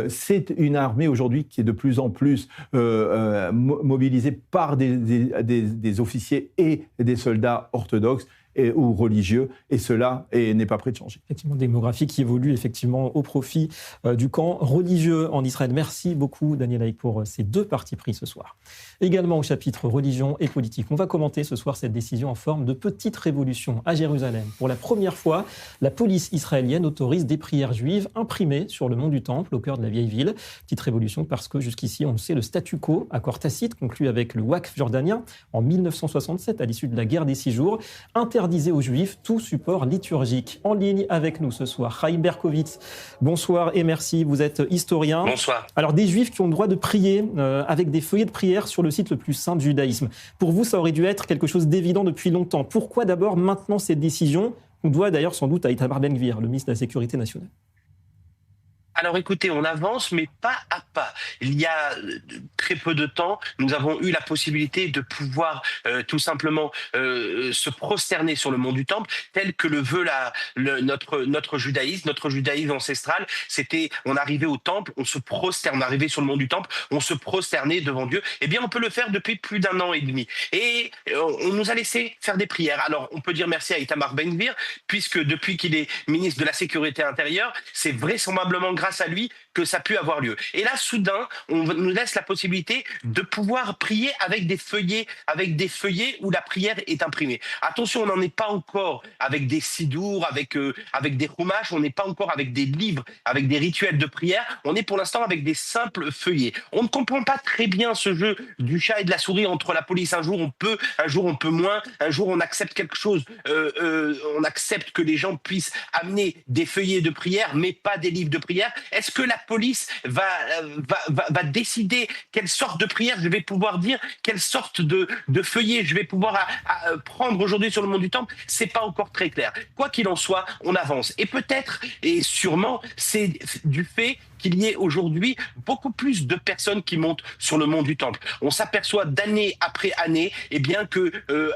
C'est une armée aujourd'hui qui est de plus en plus mobilisée par des officiers et des soldats orthodoxes ou religieux, et cela n'est pas prêt de changer. Effectivement, démographie qui évolue effectivement au profit du camp religieux en Israël. Merci beaucoup Daniel Haïk pour ces deux partis pris ce soir. Également au chapitre religion et politique, on va commenter ce soir cette décision en forme de petite révolution à Jérusalem. Pour la première fois, la police israélienne autorise des prières juives imprimées sur le mont du Temple, au cœur de la vieille ville. Petite révolution parce que jusqu'ici, on le sait, le statu quo, accord tacite conclu avec le Waqf jordanien en 1967 à l'issue de la guerre des 6 jours, interdisait aux Juifs tout support liturgique. En ligne avec nous ce soir, Chaim Berkovitz. Bonsoir et merci, vous êtes historien. Bonsoir. Alors, des Juifs qui ont le droit de prier avec des feuillets de prière sur le site le plus saint du judaïsme. Pour vous, ça aurait dû être quelque chose d'évident depuis longtemps. Pourquoi d'abord maintenant cette décision? On doit d'ailleurs sans doute à Itamar Ben-Gvir, le ministre de la Sécurité nationale. Alors écoutez, on avance, mais pas à pas. Il y a très peu de temps, nous avons eu la possibilité de pouvoir tout simplement se prosterner sur le mont du Temple, tel que le veut notre judaïsme ancestral. C'était, on arrivait au Temple, on se prosterne, on arrivait sur le mont du Temple, on se prosternait devant Dieu. Eh bien, on peut le faire depuis plus d'1 an et demi. Et on nous a laissé faire des prières. Alors, on peut dire merci à Itamar Ben-Gvir, puisque depuis qu'il est ministre de la Sécurité intérieure, c'est vraisemblablement grâce à lui que ça a pu avoir lieu. Et là, soudain, on nous laisse la possibilité de pouvoir prier avec des feuillets où la prière est imprimée. Attention, on n'en est pas encore avec des sidours, avec des chumash, on n'est pas encore avec des livres, avec des rituels de prière, on est pour l'instant avec des simples feuillets. On ne comprend pas très bien ce jeu du chat et de la souris entre la police. Un jour on peut moins, un jour on accepte quelque chose, on accepte que les gens puissent amener des feuillets de prière, mais pas des livres de prière. Est-ce que la police va décider quelle sorte de prière je vais pouvoir dire, quelle sorte de feuillet je vais pouvoir prendre aujourd'hui sur le mont du Temple? C'est pas encore très clair. Quoi qu'il en soit, on avance. Et peut-être, et sûrement, c'est du fait qu'il y ait aujourd'hui beaucoup plus de personnes qui montent sur le mont du Temple. On s'aperçoit d'année après année, eh bien que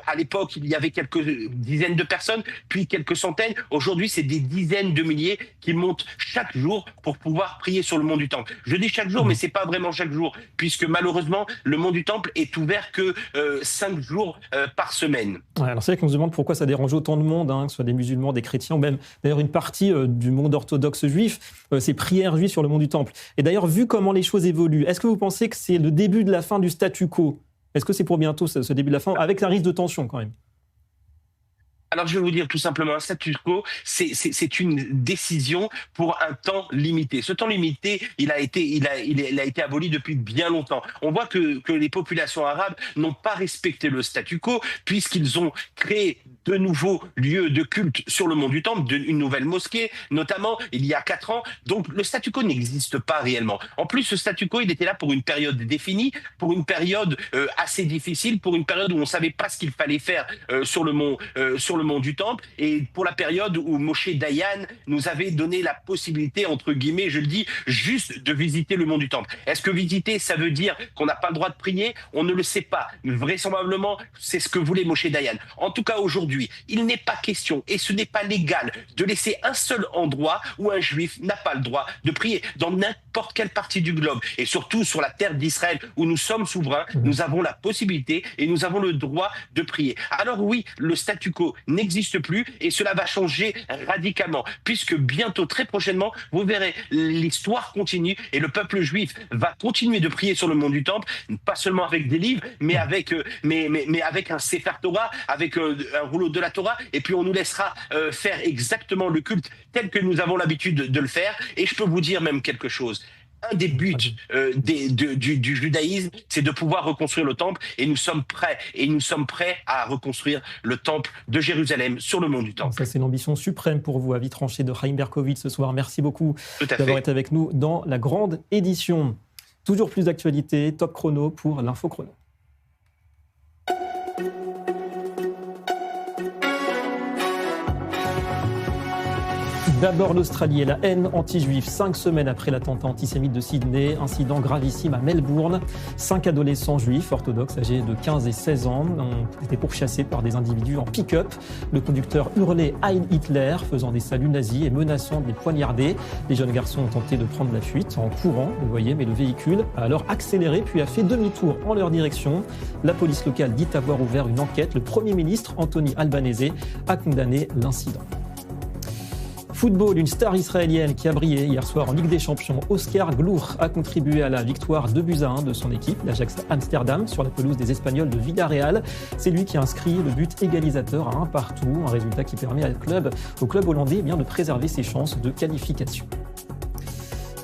à l'époque il y avait quelques dizaines de personnes, puis quelques centaines. Aujourd'hui, c'est des dizaines de milliers qui montent chaque jour pour pouvoir prier sur le mont du Temple. Je dis chaque jour, mais c'est pas vraiment chaque jour, puisque malheureusement le mont du Temple est ouvert que 5 jours par semaine. Ouais, alors c'est vrai qu'on se demande pourquoi ça dérange autant de monde, que ce soit des musulmans, des chrétiens, ou même d'ailleurs une partie du monde orthodoxe juif, ces prières juives sur le mont du Temple. Et d'ailleurs, vu comment les choses évoluent, est-ce que vous pensez que c'est le début de la fin du statu quo? Est-ce que c'est pour bientôt ce début de la fin, avec un risque de tension quand même? Alors, je vais vous dire tout simplement, un statu quo, c'est une décision pour un temps limité. Ce temps limité, il a été aboli depuis bien longtemps. On voit que les populations arabes n'ont pas respecté le statu quo, puisqu'ils ont créé de nouveaux lieux de culte sur le mont du Temple, une nouvelle mosquée, notamment il y a 4 ans. Donc, le statu quo n'existe pas réellement. En plus, ce statu quo, il était là pour une période définie, pour une période assez difficile, pour une période où on ne savait pas ce qu'il fallait faire sur le mont du Temple, et pour la période où Moshe Dayan nous avait donné la possibilité, entre guillemets, je le dis, juste de visiter le mont du Temple. Est-ce que visiter, ça veut dire qu'on n'a pas le droit de prier? On ne le sait pas. Vraisemblablement, c'est ce que voulait Moshe Dayan. En tout cas, aujourd'hui, il n'est pas question, et ce n'est pas légal, de laisser un seul endroit où un juif n'a pas le droit de prier, dans n'importe quelle partie du globe, et surtout sur la terre d'Israël, où nous sommes souverains, nous avons la possibilité et nous avons le droit de prier. Alors oui, le statu quo n'existe plus, et cela va changer radicalement, puisque bientôt, très prochainement, vous verrez, l'histoire continue, et le peuple juif va continuer de prier sur le mont du Temple, pas seulement avec des livres, mais avec un Sefer Torah, avec un rouleau de la Torah, et puis on nous laissera faire exactement le culte tel que nous avons l'habitude de le faire. Et je peux vous dire même quelque chose. un des buts du judaïsme, c'est de pouvoir reconstruire le temple, et nous sommes prêts à reconstruire le temple de Jérusalem sur le mont du Temple. Ça, c'est l'ambition suprême pour vous, avis tranché de Chaim Berkovitz ce soir. Merci beaucoup d'avoir été avec nous dans la grande édition. Toujours plus d'actualités, top chrono pour l'info chrono. D'abord l'Australie et la haine anti-juive. 5 semaines après l'attentat antisémite de Sydney, incident gravissime à Melbourne. 5 adolescents juifs orthodoxes âgés de 15 et 16 ans ont été pourchassés par des individus en pick-up. Le conducteur hurlait Heil Hitler, faisant des saluts nazis et menaçant de les poignarder. Les jeunes garçons ont tenté de prendre la fuite en courant, vous voyez, mais le véhicule a alors accéléré puis a fait demi-tour en leur direction. La police locale dit avoir ouvert une enquête. Le Premier ministre, Anthony Albanese, a condamné l'incident. Football, une star israélienne qui a brillé hier soir en Ligue des Champions, Oscar Glour, a contribué à la victoire 2-1 de son équipe, l'Ajax Amsterdam, sur la pelouse des Espagnols de Villarreal. C'est lui qui a inscrit le but égalisateur à 1-1, un résultat qui permet au club hollandais de préserver ses chances de qualification.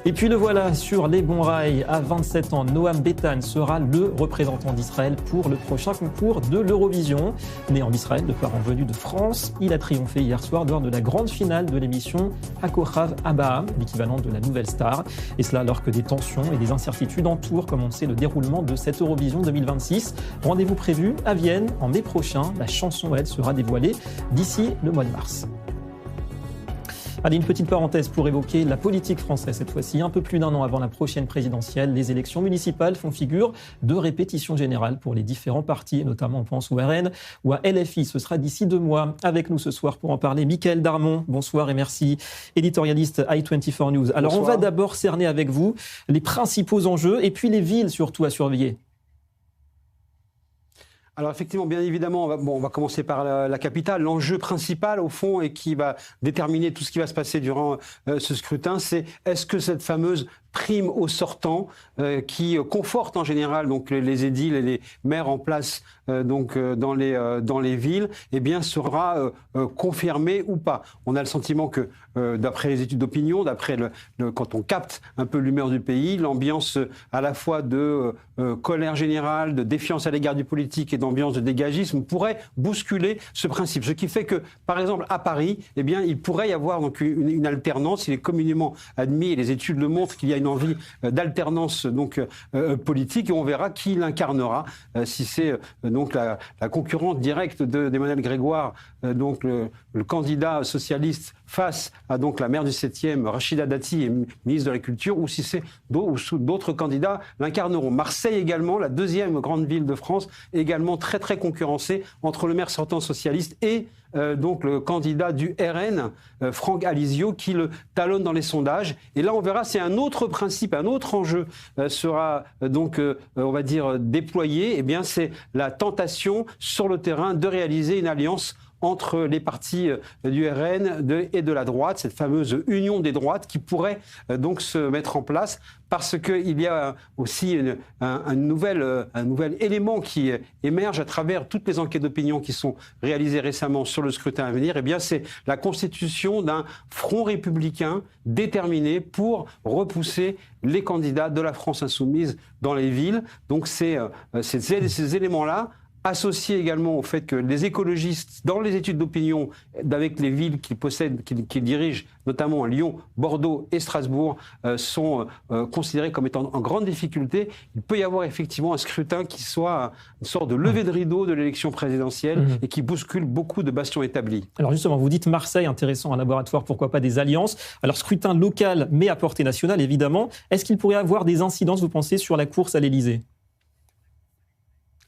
Et puis le voilà sur les bons rails. À 27 ans, Noam Betan sera le représentant d'Israël pour le prochain concours de l'Eurovision. Né en Israël de parents venus de France, il a triomphé hier soir lors de la grande finale de l'émission Hakochav Abba, l'équivalent de la Nouvelle Star. Et cela alors que des tensions et des incertitudes entourent, comme on sait, le déroulement de cette Eurovision 2026. Rendez-vous prévu à Vienne en mai prochain. La chanson, elle, sera dévoilée d'ici le mois de mars. Allez, une petite parenthèse pour évoquer la politique française cette fois-ci. Un peu plus d'un an avant la prochaine présidentielle, les élections municipales font figure de répétition générale pour les différents partis, et notamment on pense au RN ou à LFI. Ce sera d'ici 2 mois. Avec nous ce soir pour en parler, Mickaël Darmon, bonsoir et merci, éditorialiste i24 News. Alors bonsoir. On va d'abord cerner avec vous les principaux enjeux et puis les villes surtout à surveiller. Alors effectivement, bien évidemment, on va commencer par la capitale. L'enjeu principal, au fond, et qui va déterminer tout ce qui va se passer durant ce scrutin, c'est est-ce que cette fameuse prime au sortant qui conforte en général donc les édiles et les maires en place dans les villes, eh bien sera confirmée ou pas. On a le sentiment que d'après les études d'opinion, d'après quand on capte un peu l'humeur du pays, l'ambiance à la fois de colère générale, de défiance à l'égard du politique et d'ambiance de dégagisme pourrait bousculer ce principe. Ce qui fait que, par exemple, à Paris, eh bien, il pourrait y avoir donc une alternance. Il est communément admis, et les études le montrent, qu'il y a une envie d'alternance politique, et on verra qui l'incarnera, si c'est donc la concurrente directe d'Emmanuel Grégoire, donc le candidat socialiste face à donc la maire du 7e, Rachida Dati, et ministre de la Culture, ou si c'est d'autres candidats l'incarneront. Marseille également, la 2e grande ville de France, également très très concurrencée entre le maire sortant socialiste et donc le candidat du RN, Franck Alizio, qui le talonne dans les sondages. Et là, on verra, c'est un autre principe, un autre enjeu sera donc, on va dire, déployé. Eh bien, c'est la tentation sur le terrain de réaliser une alliance entre les partis du RN et de la droite, cette fameuse union des droites qui pourrait donc se mettre en place, parce qu'il y a aussi un nouvel élément qui émerge à travers toutes les enquêtes d'opinion qui sont réalisées récemment sur le scrutin à venir. Eh bien, c'est la constitution d'un front républicain déterminé pour repousser les candidats de la France insoumise dans les villes. Donc, ces éléments-là, associé également au fait que les écologistes, dans les études d'opinion, avec les villes qu'ils possèdent, qu'ils dirigent, notamment Lyon, Bordeaux et Strasbourg, sont considérés comme étant en grande difficulté, il peut y avoir effectivement un scrutin qui soit une sorte de levée de rideau de l'élection présidentielle et qui bouscule beaucoup de bastions établis. Alors justement, vous dites Marseille, intéressant, un laboratoire, pourquoi pas des alliances. Alors scrutin local, mais à portée nationale, évidemment. Est-ce qu'il pourrait avoir des incidences, vous pensez, sur la course à l'Élysée ?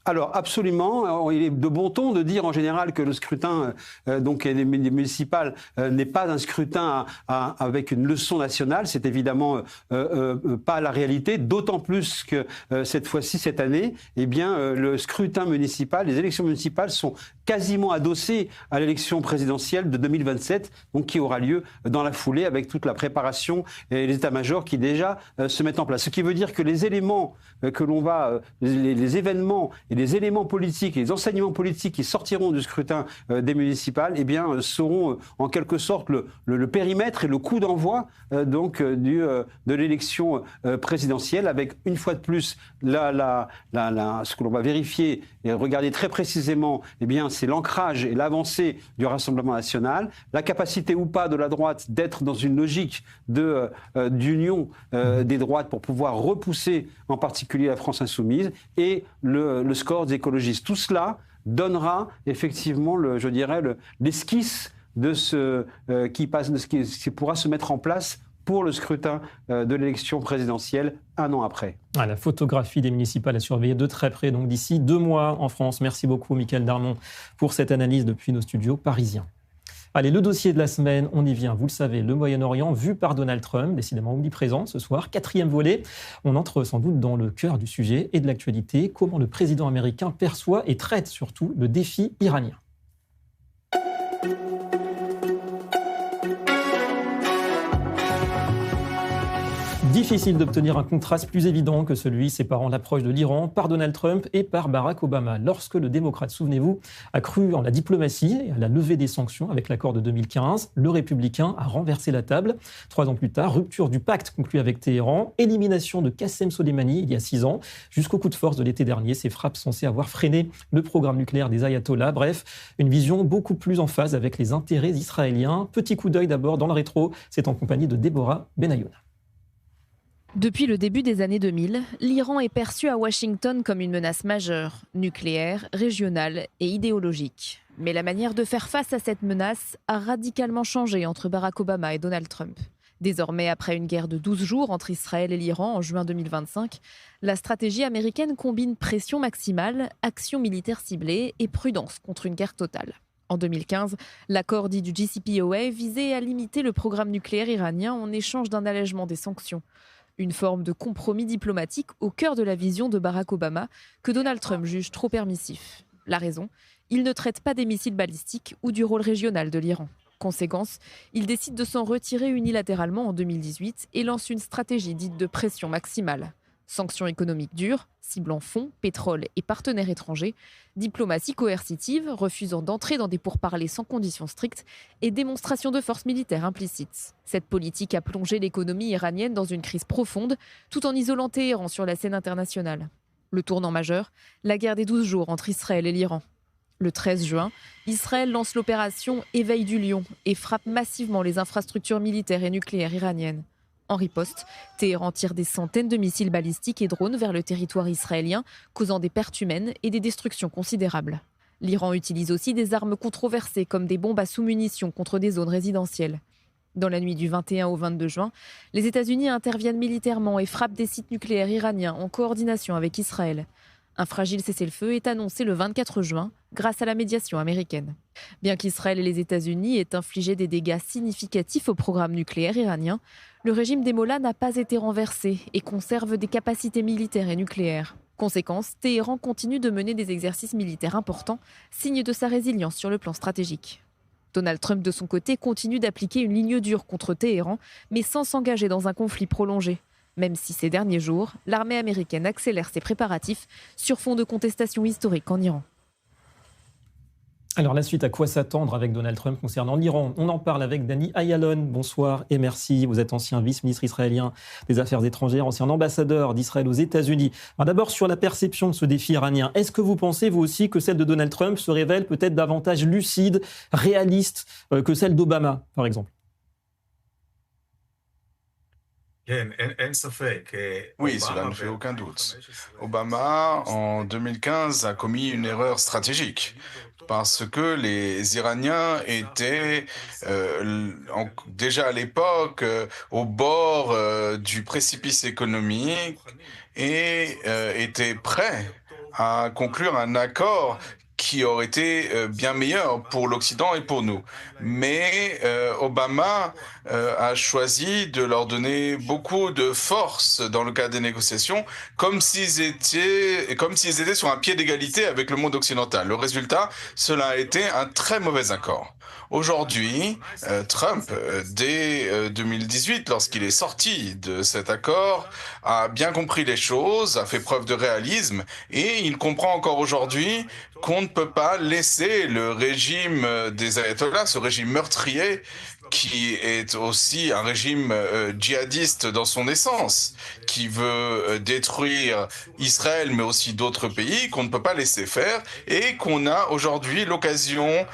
Alors absolument, il est de bon ton de dire en général que le scrutin donc des municipales n'est pas un scrutin avec une leçon nationale. C'est évidemment pas la réalité, d'autant plus que cette fois-ci, cette année, eh bien le scrutin municipal, les élections municipales sont quasiment adossées à l'élection présidentielle de 2027, donc qui aura lieu dans la foulée avec toute la préparation et les états-majors qui déjà se mettent en place. Ce qui veut dire que les éléments que l'on va, les événements et et les éléments politiques et les enseignements politiques qui sortiront du scrutin des municipales, eh bien, seront en quelque sorte le périmètre et le coup d'envoi de l'élection présidentielle, avec une fois de plus ce que l'on va vérifier et regarder très précisément, eh bien, c'est l'ancrage et l'avancée du Rassemblement national, la capacité ou pas de la droite d'être dans une logique d'union des droites pour pouvoir repousser en particulier la France insoumise, et le score des écologistes. Tout cela donnera effectivement, l'esquisse de ce qui pourra se mettre en place pour le scrutin de l'élection présidentielle un an après. La photographie des municipales à surveiller de très près, donc d'ici 2 mois en France. Merci beaucoup, Mickaël Darmon, pour cette analyse depuis nos studios parisiens. Allez, le dossier de la semaine, on y vient. Vous le savez, le Moyen-Orient vu par Donald Trump, décidément omniprésent ce soir. 4e volet, on entre sans doute dans le cœur du sujet et de l'actualité. Comment le président américain perçoit et traite surtout le défi iranien. Difficile d'obtenir un contraste plus évident que celui séparant l'approche de l'Iran par Donald Trump et par Barack Obama. Lorsque le démocrate, souvenez-vous, a cru en la diplomatie et à la levée des sanctions avec l'accord de 2015, le républicain a renversé la table. 3 ans plus tard, rupture du pacte conclu avec Téhéran, élimination de Qassem Soleimani il y a 6 ans, jusqu'au coup de force de l'été dernier, ces frappes censées avoir freiné le programme nucléaire des ayatollahs. Bref, une vision beaucoup plus en phase avec les intérêts israéliens. Petit coup d'œil d'abord dans le rétro, c'est en compagnie de Déborah Benayoun. Depuis le début des années 2000, l'Iran est perçu à Washington comme une menace majeure, nucléaire, régionale et idéologique. Mais la manière de faire face à cette menace a radicalement changé entre Barack Obama et Donald Trump. Désormais, après une guerre de 12 jours entre Israël et l'Iran en juin 2025, la stratégie américaine combine pression maximale, action militaire ciblée et prudence contre une guerre totale. En 2015, l'accord dit du JCPOA visait à limiter le programme nucléaire iranien en échange d'un allègement des sanctions. Une forme de compromis diplomatique au cœur de la vision de Barack Obama que Donald Trump juge trop permissif. La raison, il ne traite pas des missiles balistiques ou du rôle régional de l'Iran. Conséquence, il décide de s'en retirer unilatéralement en 2018 et lance une stratégie dite de pression maximale. Sanctions économiques dures, ciblant fonds, pétrole et partenaires étrangers, diplomatie coercitive, refusant d'entrer dans des pourparlers sans conditions strictes et démonstration de force militaire implicite. Cette politique a plongé l'économie iranienne dans une crise profonde, tout en isolant Téhéran sur la scène internationale. Le tournant majeur, la guerre des 12 jours entre Israël et l'Iran. Le 13 juin, Israël lance l'opération Éveil du Lion et frappe massivement les infrastructures militaires et nucléaires iraniennes. En riposte, Téhéran tire des centaines de missiles balistiques et drones vers le territoire israélien, causant des pertes humaines et des destructions considérables. L'Iran utilise aussi des armes controversées comme des bombes à sous-munitions contre des zones résidentielles. Dans la nuit du 21 au 22 juin, les États-Unis interviennent militairement et frappent des sites nucléaires iraniens en coordination avec Israël. Un fragile cessez-le-feu est annoncé le 24 juin grâce à la médiation américaine. Bien qu'Israël et les États-Unis aient infligé des dégâts significatifs au programme nucléaire iranien, le régime des Mollahs n'a pas été renversé et conserve des capacités militaires et nucléaires. Conséquence, Téhéran continue de mener des exercices militaires importants, signe de sa résilience sur le plan stratégique. Donald Trump, de son côté, continue d'appliquer une ligne dure contre Téhéran, mais sans s'engager dans un conflit prolongé. Même si ces derniers jours, l'armée américaine accélère ses préparatifs sur fond de contestation historique en Iran. Alors la suite, à quoi s'attendre avec Donald Trump concernant l'Iran? On en parle avec Danny Ayalon. Bonsoir et merci. Vous êtes ancien vice-ministre israélien des Affaires étrangères, ancien ambassadeur d'Israël aux États-Unis. D'abord sur la perception de ce défi iranien. Est-ce que vous pensez, vous aussi, que celle de Donald Trump se révèle peut-être davantage lucide, réaliste que celle d'Obama, par exemple? Oui, cela ne fait aucun doute. Obama, en 2015, a commis une erreur stratégique parce que les Iraniens étaient déjà à l'époque au bord du précipice économique et étaient prêts à conclure un accord qui aurait été bien meilleur pour l'Occident et pour nous. Mais Obama a choisi de leur donner beaucoup de force dans le cadre des négociations, comme s'ils étaient sur un pied d'égalité avec le monde occidental. Le résultat, cela a été un très mauvais accord. Aujourd'hui, Trump, dès 2018, lorsqu'il est sorti de cet accord, a bien compris les choses, a fait preuve de réalisme, et il comprend encore aujourd'hui qu'on ne peut pas laisser le régime des ayatollahs, ce régime meurtrier, qui est aussi un régime djihadiste dans son essence, qui veut détruire Israël, mais aussi d'autres pays, qu'on ne peut pas laisser faire, et qu'on a aujourd'hui l'occasion...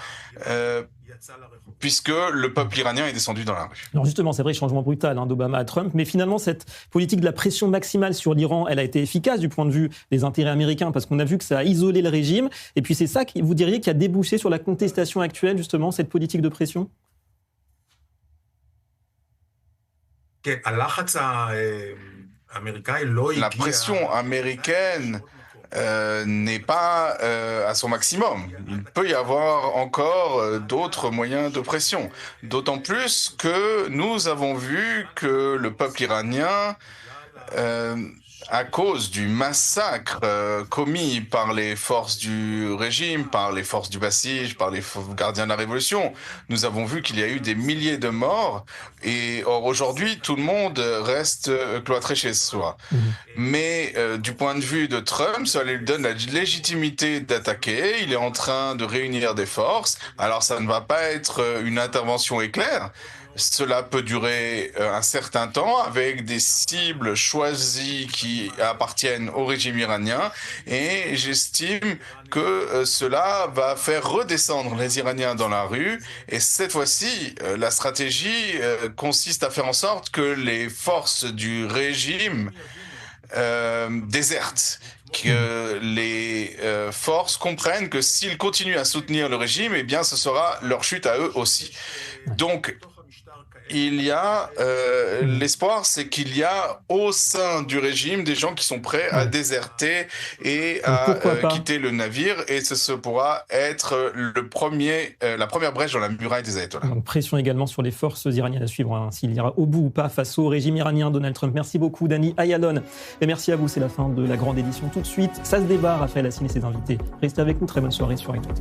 puisque le peuple iranien est descendu dans la rue. Alors justement, c'est vrai, changement brutal d'Obama à Trump, mais finalement, cette politique de la pression maximale sur l'Iran, elle a été efficace du point de vue des intérêts américains, parce qu'on a vu que ça a isolé le régime, et puis c'est ça, vous diriez, qui a débouché sur la contestation actuelle, justement, cette politique de pression ? La pression américaine n'est pas à son maximum. Il peut y avoir encore d'autres moyens de pression. D'autant plus que nous avons vu que le peuple iranien, à cause du massacre commis par les forces du régime, par les forces du Basij, par les gardiens de la Révolution, nous avons vu qu'il y a eu des milliers de morts. Et or, aujourd'hui, tout le monde reste cloîtré chez soi. Mais du point de vue de Trump, ça lui donne la légitimité d'attaquer. Il est en train de réunir des forces. Alors, ça ne va pas être une intervention éclair. Cela peut durer un certain temps avec des cibles choisies qui appartiennent au régime iranien, et j'estime que cela va faire redescendre les Iraniens dans la rue. Et cette fois-ci, la stratégie consiste à faire en sorte que les forces du régime désertent, que les forces comprennent que s'ils continuent à soutenir le régime, eh bien ce sera leur chute à eux aussi. Donc il y a l'espoir, c'est qu'il y a au sein du régime des gens qui sont prêts à déserter et à quitter le navire, et ce pourra être la première brèche dans la muraille des ayatollahs. Donc, pression également sur les forces iraniennes à suivre, s'il ira au bout ou pas face au régime iranien. Donald Trump, merci beaucoup Dani Ayalon, et merci à vous. C'est la fin de la grande édition. Tout de suite, ça se débat. Raphaël Hassine et ses invités. Restez avec nous, très bonne soirée sur iTunes.